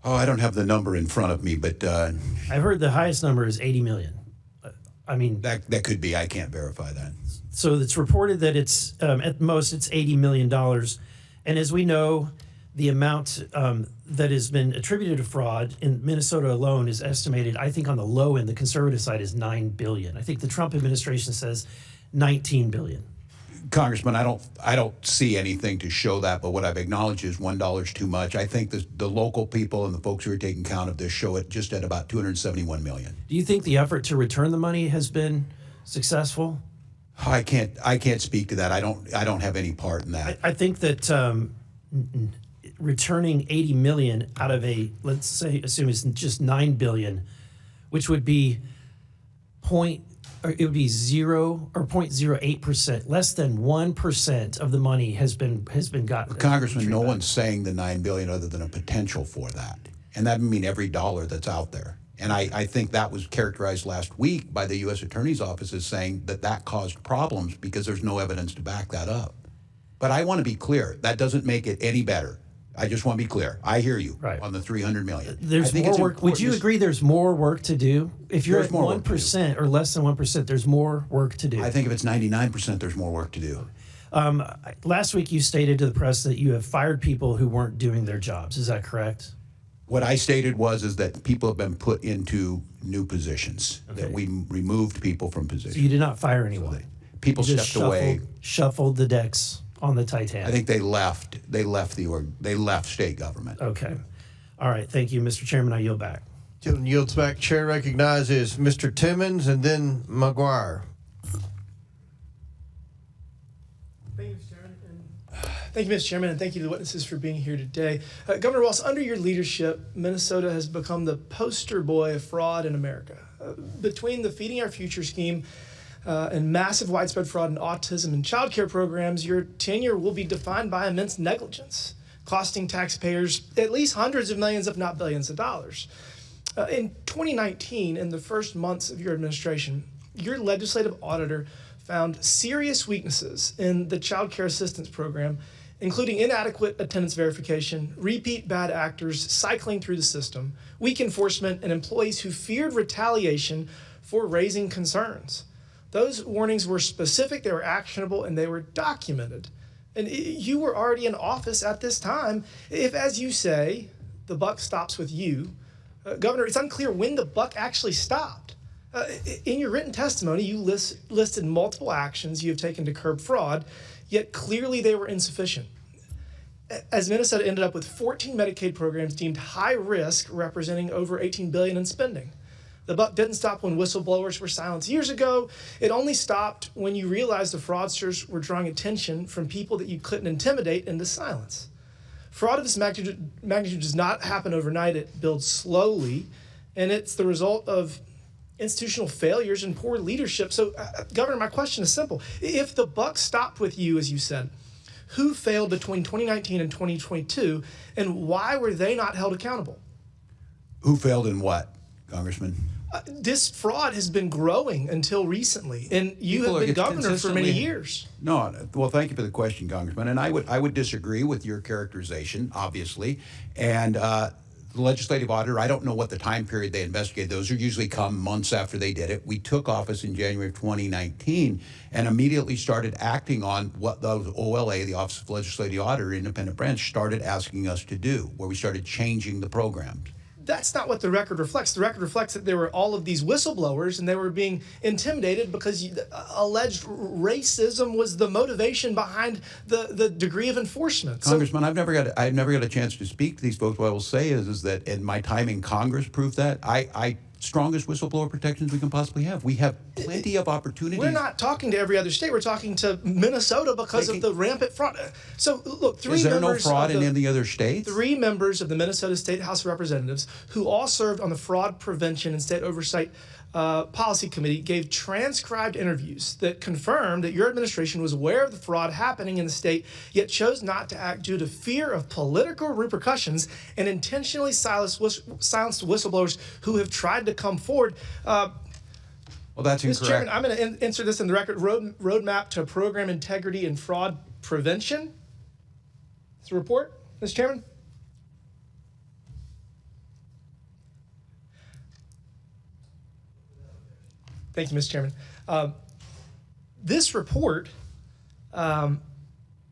Oh, I don't have the number in front of me, but I've heard the highest number is 80 million. I mean, that could be. I can't verify that. So it's reported that it's at most it's $80 million, and as we know, the amount that has been attributed to fraud in Minnesota alone is estimated. I think on the low end, the conservative side is $9 billion. I think the Trump administration says $19 billion. Congressman, I don't see anything to show that, but what I've acknowledged is $1 too much. I think the local people and the folks who are taking count of this show it just at about $271 million. Do you think the effort to return the money has been successful? I can't speak to that. I don't have any part in that. I think that returning 80 million out of let's say, assume it's just 9 billion, which would be 0.08%, less than 1% of the money has been gotten. Congressman, no one's saying the $9 billion other than a potential for that, and that would mean every dollar that's out there. And I think that was characterized last week by the U.S. Attorney's Office as saying that caused problems because there's no evidence to back that up. But I want to be clear. That doesn't make it any better. I just want to be clear. I hear you on the $300 million. There's more work. Would you agree there's more work to do? If you're at 1% or less than 1%, there's more work to do. I think if it's 99%, there's more work to do. Last week you stated to the press that you have fired people who weren't doing their jobs. Is that correct? What I stated is that people have been put into new positions, that we removed people from positions. So you did not fire anyone? People stepped away. Shuffled the decks on the Titanic. I think they left. They left state government. Okay. All right. Thank you, Mr. Chairman. I yield back. Tilden yields back. Chair recognizes Mr. Timmons and then McGuire. Thank you, Mr. Chairman, and thank you to the witnesses for being here today. Governor Walz, under your leadership, Minnesota has become the poster boy of fraud in America. Between the Feeding Our Future scheme and massive widespread fraud in autism and child care programs, your tenure will be defined by immense negligence, costing taxpayers at least hundreds of millions, if not billions of dollars. In 2019, in the first months of your administration, your legislative auditor found serious weaknesses in the child care assistance program, including inadequate attendance verification, repeat bad actors cycling through the system, weak enforcement, and employees who feared retaliation for raising concerns. Those warnings were specific, they were actionable, and they were documented. And you were already in office at this time. If, as you say, the buck stops with you, Governor, it's unclear when the buck actually stopped. In your written testimony, you listed multiple actions you have taken to curb fraud, yet clearly they were insufficient. As Minnesota ended up with 14 Medicaid programs deemed high risk, representing over $18 billion in spending. The buck didn't stop when whistleblowers were silenced years ago. It only stopped when you realized the fraudsters were drawing attention from people that you couldn't intimidate into silence. Fraud of this magnitude does not happen overnight. It builds slowly, and it's the result of institutional failures and poor leadership. So, Governor, my question is simple. If the buck stopped with you, as you said, Who failed between 2019 and 2022, and why were they not held accountable? Who failed in what, Congressman? This fraud has been growing until recently, and you have been governor for many years. No, well, thank you for the question, Congressman. And I would disagree with your characterization, obviously. And the legislative auditor, I don't know what the time period they investigated. Those are usually come months after they did it. We took office in January of 2019 and immediately started acting on what the OLA, the Office of Legislative Auditor, independent branch, started asking us to do, where we started changing the programs. That's not what the record reflects. The record reflects that there were all of these whistleblowers and they were being intimidated because alleged racism was the motivation behind the degree of enforcement. Congressman, I've never got a chance to speak to these folks. What I will say is that, and my time in Congress proved that, I strongest whistleblower protections we can possibly have. We have plenty of opportunities. We're not talking to every other state. We're talking to Minnesota because of the rampant fraud. So look, Is there no fraud in any other states? 3 members of the Minnesota State House of Representatives who all served on the Fraud Prevention and State Oversight Policy Committee gave transcribed interviews that confirmed that your administration was aware of the fraud happening in the state, yet chose not to act due to fear of political repercussions and intentionally silenced whistleblowers who have tried to come forward. Well, that's incorrect. Mr. Chairman, I'm going to insert this in the record. Roadmap to Program Integrity and Fraud Prevention. It's a report, Mr. Chairman. Thank you, Mr. Chairman. This report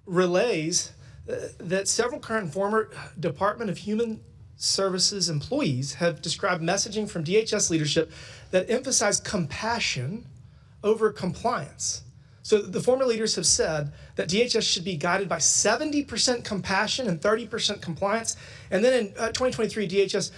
relays that several current and former Department of Human Services employees have described messaging from DHS leadership that emphasize compassion over compliance. So the former leaders have said that DHS should be guided by 70% compassion and 30% compliance. And then in 2023 DHS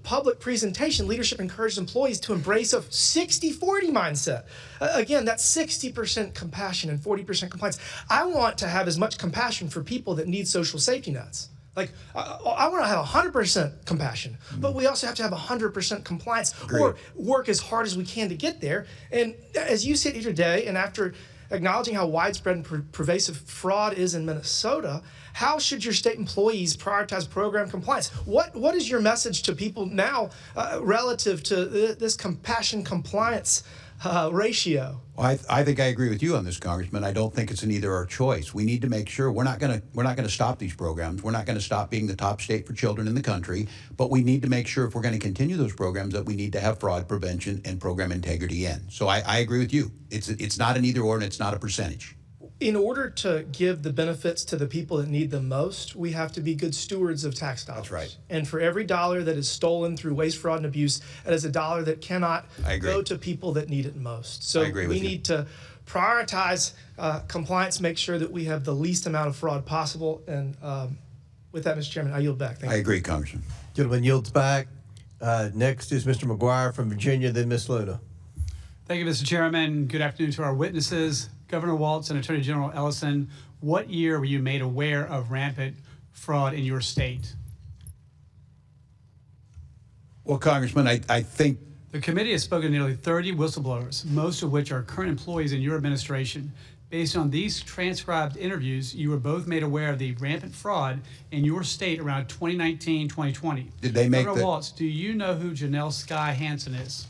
public presentation, leadership encouraged employees to embrace a 60-40 mindset. Again, that's 60% compassion and 40% compliance. I want to have as much compassion for people that need social safety nets. Like, I want to have 100% compassion, but we also have to have 100% compliance. Agreed. Or work as hard as we can to get there. And as you sit here today, and after acknowledging how widespread and pervasive fraud is in Minnesota, how should your state employees prioritize program compliance? What is your message to people now relative to this compassion compliance ratio? Well, I think I agree with you on this, Congressman. I don't think it's an either or choice. We need to make sure we're not going to stop these programs. We're not going to stop being the top state for children in the country. But we need to make sure if we're going to continue those programs that we need to have fraud prevention and program integrity in. So I agree with you. It's not an either or and it's not a percentage. In order to give the benefits to the people that need them most, we have to be good stewards of tax dollars. That's right. And for every dollar that is stolen through waste, fraud, and abuse, that is a dollar that cannot go to people that need it most. So we need to prioritize compliance, make sure that we have the least amount of fraud possible. And with that, Mr. Chairman, I yield back. Thank you. I agree, Congressman. Gentleman yields back. Next is Mr. McGuire from Virginia, then Ms. Luna. Thank you, Mr. Chairman. Good afternoon to our witnesses. Governor Walz and Attorney General Ellison, what year were you made aware of rampant fraud in your state? Well, Congressman, I think the committee has spoken to nearly 30 whistleblowers, most of which are current employees in your administration. Based on these transcribed interviews, you were both made aware of the rampant fraud in your state around 2019-2020. Did they make Governor Walz, do you know who Janelle Sky Hansen is?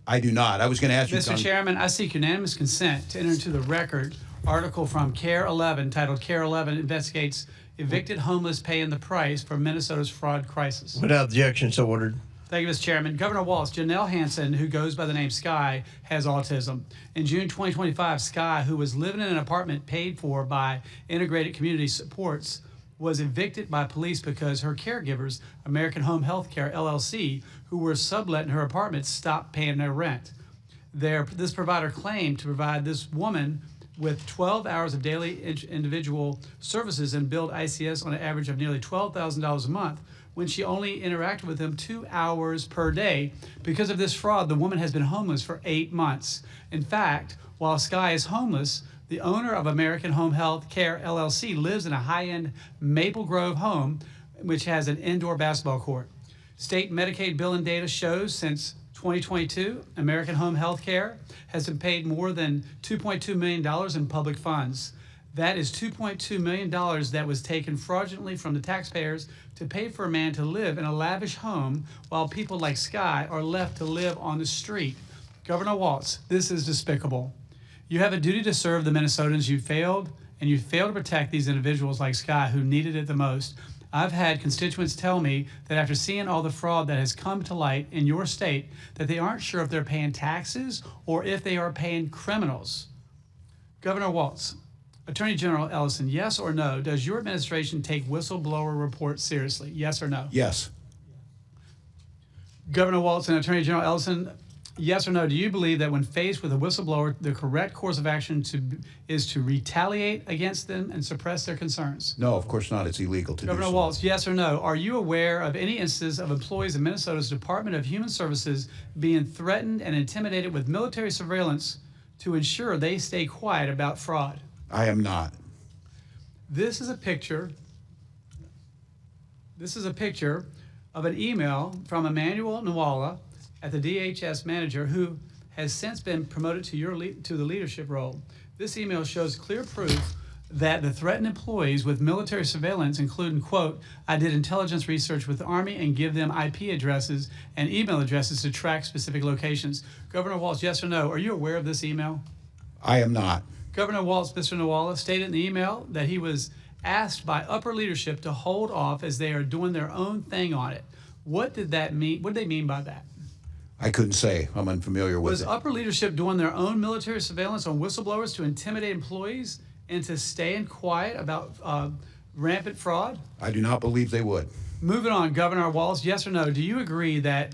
I do not. I was going to ask you, Mr. Chairman, I seek unanimous consent to enter into the record article from CARE 11 titled CARE 11 Investigates Evicted Homeless Paying the Price for Minnesota's Fraud Crisis. Without objection, so ordered. Thank you, Mr. Chairman. Governor Walz, Janelle Hansen, who goes by the name Sky, has autism. In June 2025, Sky, who was living in an apartment paid for by Integrated Community Supports, was evicted by police because her caregivers, American Home Health Care, LLC, who were subletting her apartment, stopped paying their rent. This provider claimed to provide this woman with 12 hours of daily individual services and billed ICS on an average of nearly $12,000 a month when she only interacted with them 2 hours per day. Because of this fraud, the woman has been homeless for 8 months. In fact, while Sky is homeless, the owner of American Home Health Care, LLC, lives in a high-end Maple Grove home, which has an indoor basketball court. State Medicaid billing data shows since 2022, American Home Health Care has been paid more than $2.2 million in public funds. That is $2.2 million that was taken fraudulently from the taxpayers to pay for a man to live in a lavish home while people like Sky are left to live on the street. Governor Walz, this is despicable. You have a duty to serve the Minnesotans. You failed, and you failed to protect these individuals like Sky who needed it the most. I've had constituents tell me that after seeing all the fraud that has come to light in your state, that they aren't sure if they're paying taxes or if they are paying criminals. Governor Walz, Attorney General Ellison, yes or no, does your administration take whistleblower reports seriously? Yes or no? Yes. Governor Walz and Attorney General Ellison, yes or no, do you believe that when faced with a whistleblower, the correct course of action is to retaliate against them and suppress their concerns? No, of course not. It's illegal to do so. Governor Walz, yes or no, are you aware of any instances of employees in Minnesota's Department of Human Services being threatened and intimidated with military surveillance to ensure they stay quiet about fraud? I am not. This is a picture of an email from Emmanuel Nwala at the DHS manager who has since been promoted to the leadership role. This email shows clear proof that the threatened employees with military surveillance, including, quote, I did intelligence research with the Army and give them IP addresses and email addresses to track specific locations. Governor Walz, yes or no, are you aware of this email? I am not. Governor Walz, Mr. Nwala, stated in the email that he was asked by upper leadership to hold off as they are doing their own thing on it. What did that mean? What did they mean by that? I couldn't say. I'm unfamiliar with Was it. upper leadership doing their own military surveillance on whistleblowers to intimidate employees and to stay quiet about rampant fraud? I do not believe they would. Moving on, Governor Walz, yes or no, do you agree that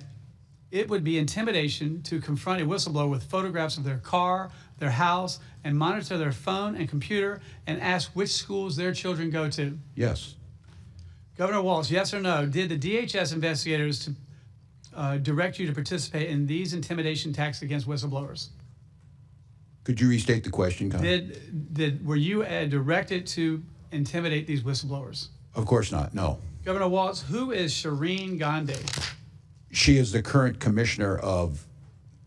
it would be intimidation to confront a whistleblower with photographs of their car, their house, and monitor their phone and computer and ask which schools their children go to? Yes. Governor Walz, yes or no, did the DHS investigators direct you to participate in these intimidation attacks against whistleblowers? Could you restate the question, Congressman? Were you directed to intimidate these whistleblowers? Of course not, no. Governor Walz, who is Shireen Gandhi? She is the current commissioner of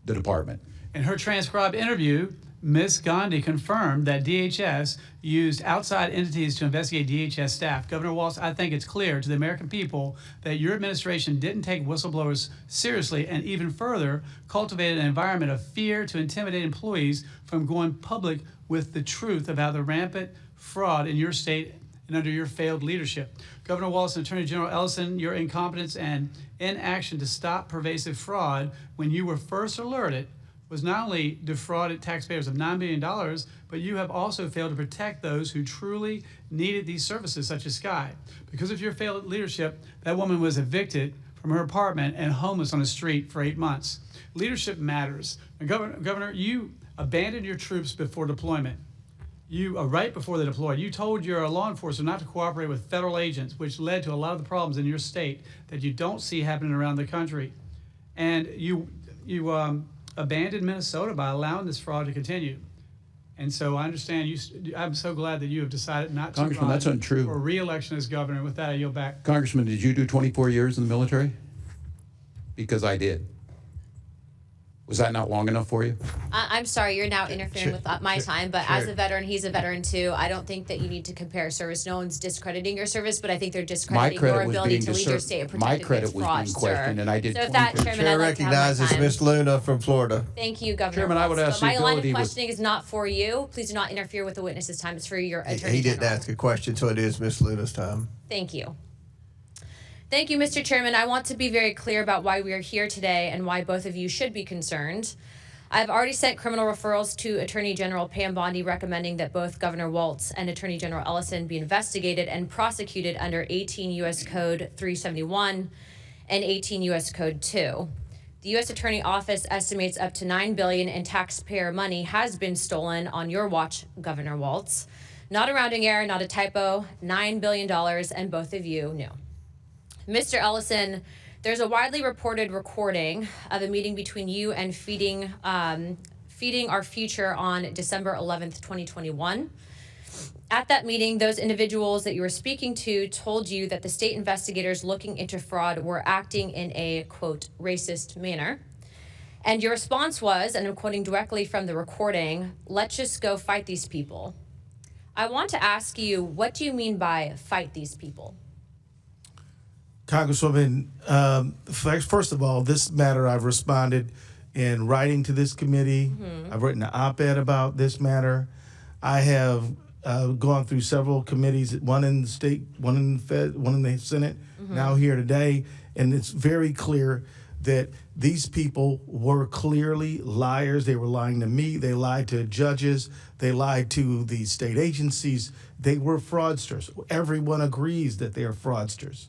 the department. In her transcribed interview, Ms. Gandhi confirmed that DHS used outside entities to investigate DHS staff. Governor Walz, I think it's clear to the American people that your administration didn't take whistleblowers seriously and even further cultivated an environment of fear to intimidate employees from going public with the truth about the rampant fraud in your state and under your failed leadership. Governor Walz and Attorney General Ellison, your incompetence and inaction to stop pervasive fraud when you were first alerted was not only defrauded taxpayers of $9 billion, but you have also failed to protect those who truly needed these services, such as Sky. Because of your failed leadership, that woman was evicted from her apartment and homeless on the street for 8 months. Leadership matters. And Governor, you abandoned your troops before deployment. Right before they deployed, you told your law enforcement not to cooperate with federal agents, which led to a lot of the problems in your state that you don't see happening around the country. And you abandoned Minnesota by allowing this fraud to continue. And so I understand I'm so glad that you have decided not to Congressman, that's untrue. for re-election as governor. With that, I yield back. Congressman, did you do 24 years in the military? Because I did. Was that not long enough for you? I'm sorry, you're now interfering with my time, but as a veteran, he's a veteran too. I don't think that you need to compare service. No one's discrediting your service, but I think they're discrediting your ability to lead your state and protect against fraud, My credit was being questioned, and I did. So if that, Chairman, Chair I'd like to have my recognizes time. Ms. Luna from Florida. Thank you, Governor. Chairman, I would Walz. ask So the my line of ability questioning is not for you. Please do not interfere with the witness's time. It's for your Attorney He didn't General. ask a question, so it is Ms. Luna's time. Thank you. Thank you, Mr. Chairman. I want to be very clear about why we are here today and why both of you should be concerned. I've already sent criminal referrals to Attorney General Pam Bondi recommending that both Governor Walz and Attorney General Ellison be investigated and prosecuted under 18 U.S. Code 371 and 18 U.S. Code 2. The U.S. Attorney Office estimates up to $9 billion in taxpayer money has been stolen on your watch, Governor Walz. Not a rounding error, not a typo, $9 billion, and both of you knew. Mr. Ellison, there's a widely reported recording of a meeting between you and Feeding Our Future on December 11th, 2021. At that meeting, those individuals that you were speaking to told you that the state investigators looking into fraud were acting in a, quote, racist manner. And your response was, and I'm quoting directly from the recording, let's just go fight these people. I want to ask you, what do you mean by fight these people? Congresswoman, first of all, this matter I've responded in writing to this committee. I've written an op-ed about this matter. I have gone through several committees, one in the state, one in the Fed, one in the Senate, now here today, and it's very clear that these people were clearly liars. They were lying to me. They lied to judges. They lied to the state agencies. They were fraudsters. Everyone agrees that they are fraudsters.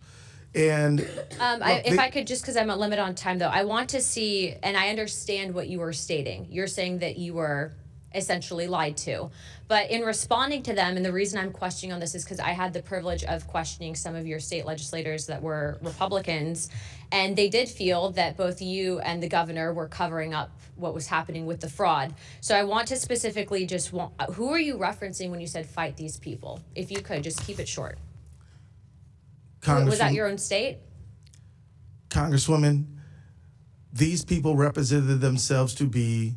And if I could, just because I'm a limit on time, though, I want to see, and I understand what you were stating. You're saying that you were essentially lied to. But in responding to them, and the reason I'm questioning on this is because I had the privilege of questioning some of your state legislators that were Republicans, and they did feel that both you and the governor were covering up what was happening with the fraud. So I want to specifically who are you referencing when you said fight these people? If you could, just keep it short. Was that your own state? Congresswoman, these people represented themselves to be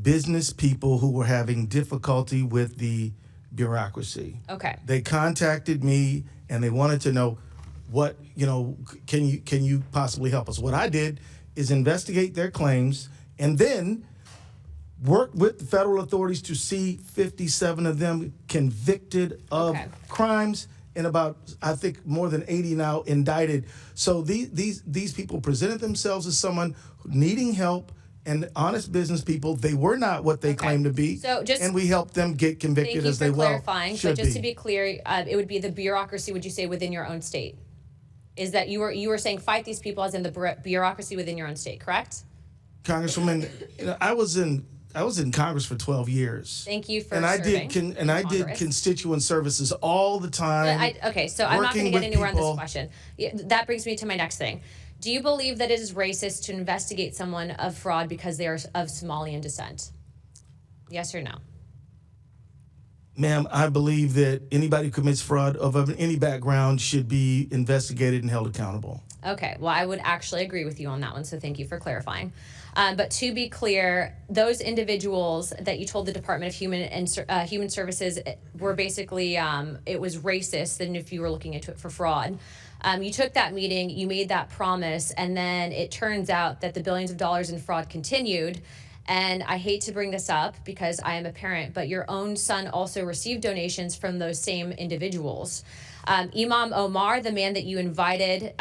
business people who were having difficulty with the bureaucracy. Okay. They contacted me and they wanted to know what, can you possibly help us? What I did is investigate their claims and then work with the federal authorities to see 57 of them convicted of crimes, and about, I think, more than 80 now indicted. So these people presented themselves as someone needing help and honest business people. They were not what they claimed to be, and we helped them get convicted as they well should be. Thank you for clarifying. But just to be clear, it would be the bureaucracy, would you say, within your own state? Is that you were saying fight these people as in the bureaucracy within your own state, correct? Congresswoman, I was in Congress for 12 years. Thank you for serving. I did Congress. constituent services all the time. So I'm not going to get anywhere on this question. That brings me to my next thing. Do you believe that it is racist to investigate someone of fraud because they are of Somalian descent? Yes or no? Ma'am, I believe that anybody who commits fraud of any background should be investigated and held accountable. Okay, well, I would actually agree with you on that one, so thank you for clarifying. But to be clear, those individuals that you told the Department of Human Services were basically, it was racist, and if you were looking into it for fraud. You took that meeting, you made that promise, and then it turns out that the billions of dollars in fraud continued. And I hate to bring this up because I am a parent, but your own son also received donations from those same individuals. Imam Omar, the man that you invited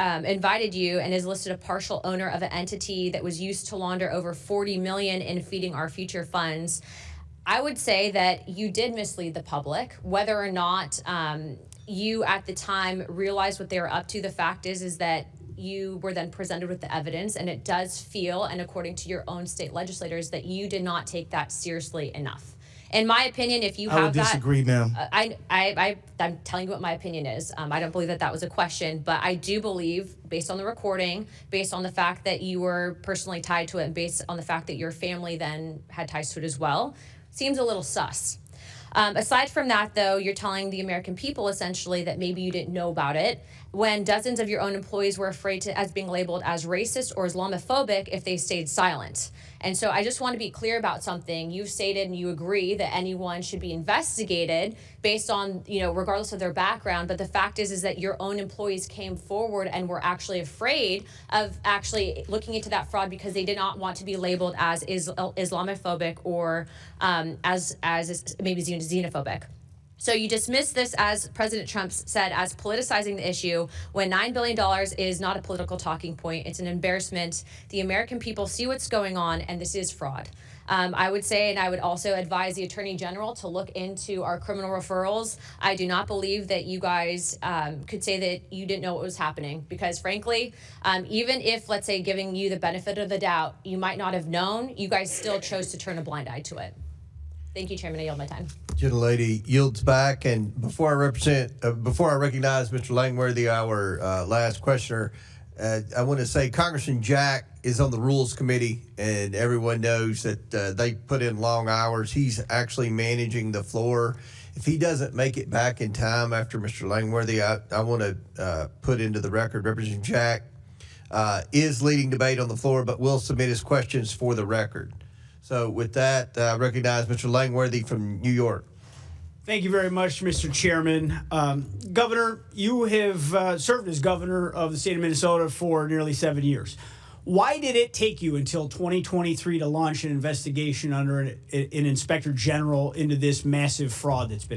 you and is listed a partial owner of an entity that was used to launder over $40 million in Feeding Our Future funds. I would say that you did mislead the public. Whether or not you at the time realized what they were up to, the fact is that you were then presented with the evidence, and it does feel, and according to your own state legislators, that you did not take that seriously enough. In my opinion, if you have that... I would disagree, ma'am. I'm telling you what my opinion is. I don't believe that that was a question, but I do believe, based on the recording, based on the fact that you were personally tied to it, and based on the fact that your family then had ties to it as well, seems a little sus. Aside from that, though, you're telling the American people, essentially, that maybe you didn't know about it, when dozens of your own employees were afraid as being labeled as racist or Islamophobic if they stayed silent. And so I just want to be clear about something. You've stated and you agree that anyone should be investigated based on, regardless of their background. But the fact is that your own employees came forward and were actually afraid of actually looking into that fraud because they did not want to be labeled as Islamophobic or as maybe xenophobic. So you dismiss this, as President Trump said, as politicizing the issue, when $9 billion is not a political talking point. It's an embarrassment. The American people see what's going on, and this is fraud. I would say, and I would also advise the Attorney General to look into our criminal referrals. I do not believe that you guys could say that you didn't know what was happening, because frankly, even if, let's say, giving you the benefit of the doubt, you might not have known, you guys still chose to turn a blind eye to it. Thank you, Chairman. I yield my time. Gentlelady yields back, and before I recognize Mr. Langworthy, our last questioner, I want to say Congressman Jack is on the Rules Committee, and everyone knows that they put in long hours. He's actually managing the floor. If he doesn't make it back in time after Mr. Langworthy, I want to put into the record, Representative Jack is leading debate on the floor, but will submit his questions for the record. So with that, I recognize Mr. Langworthy from New York. Thank you very much, Mr. Chairman. Governor, you have served as governor of the state of Minnesota for nearly 7 years. Why did it take you until 2023 to launch an investigation under an inspector general into this massive fraud that's been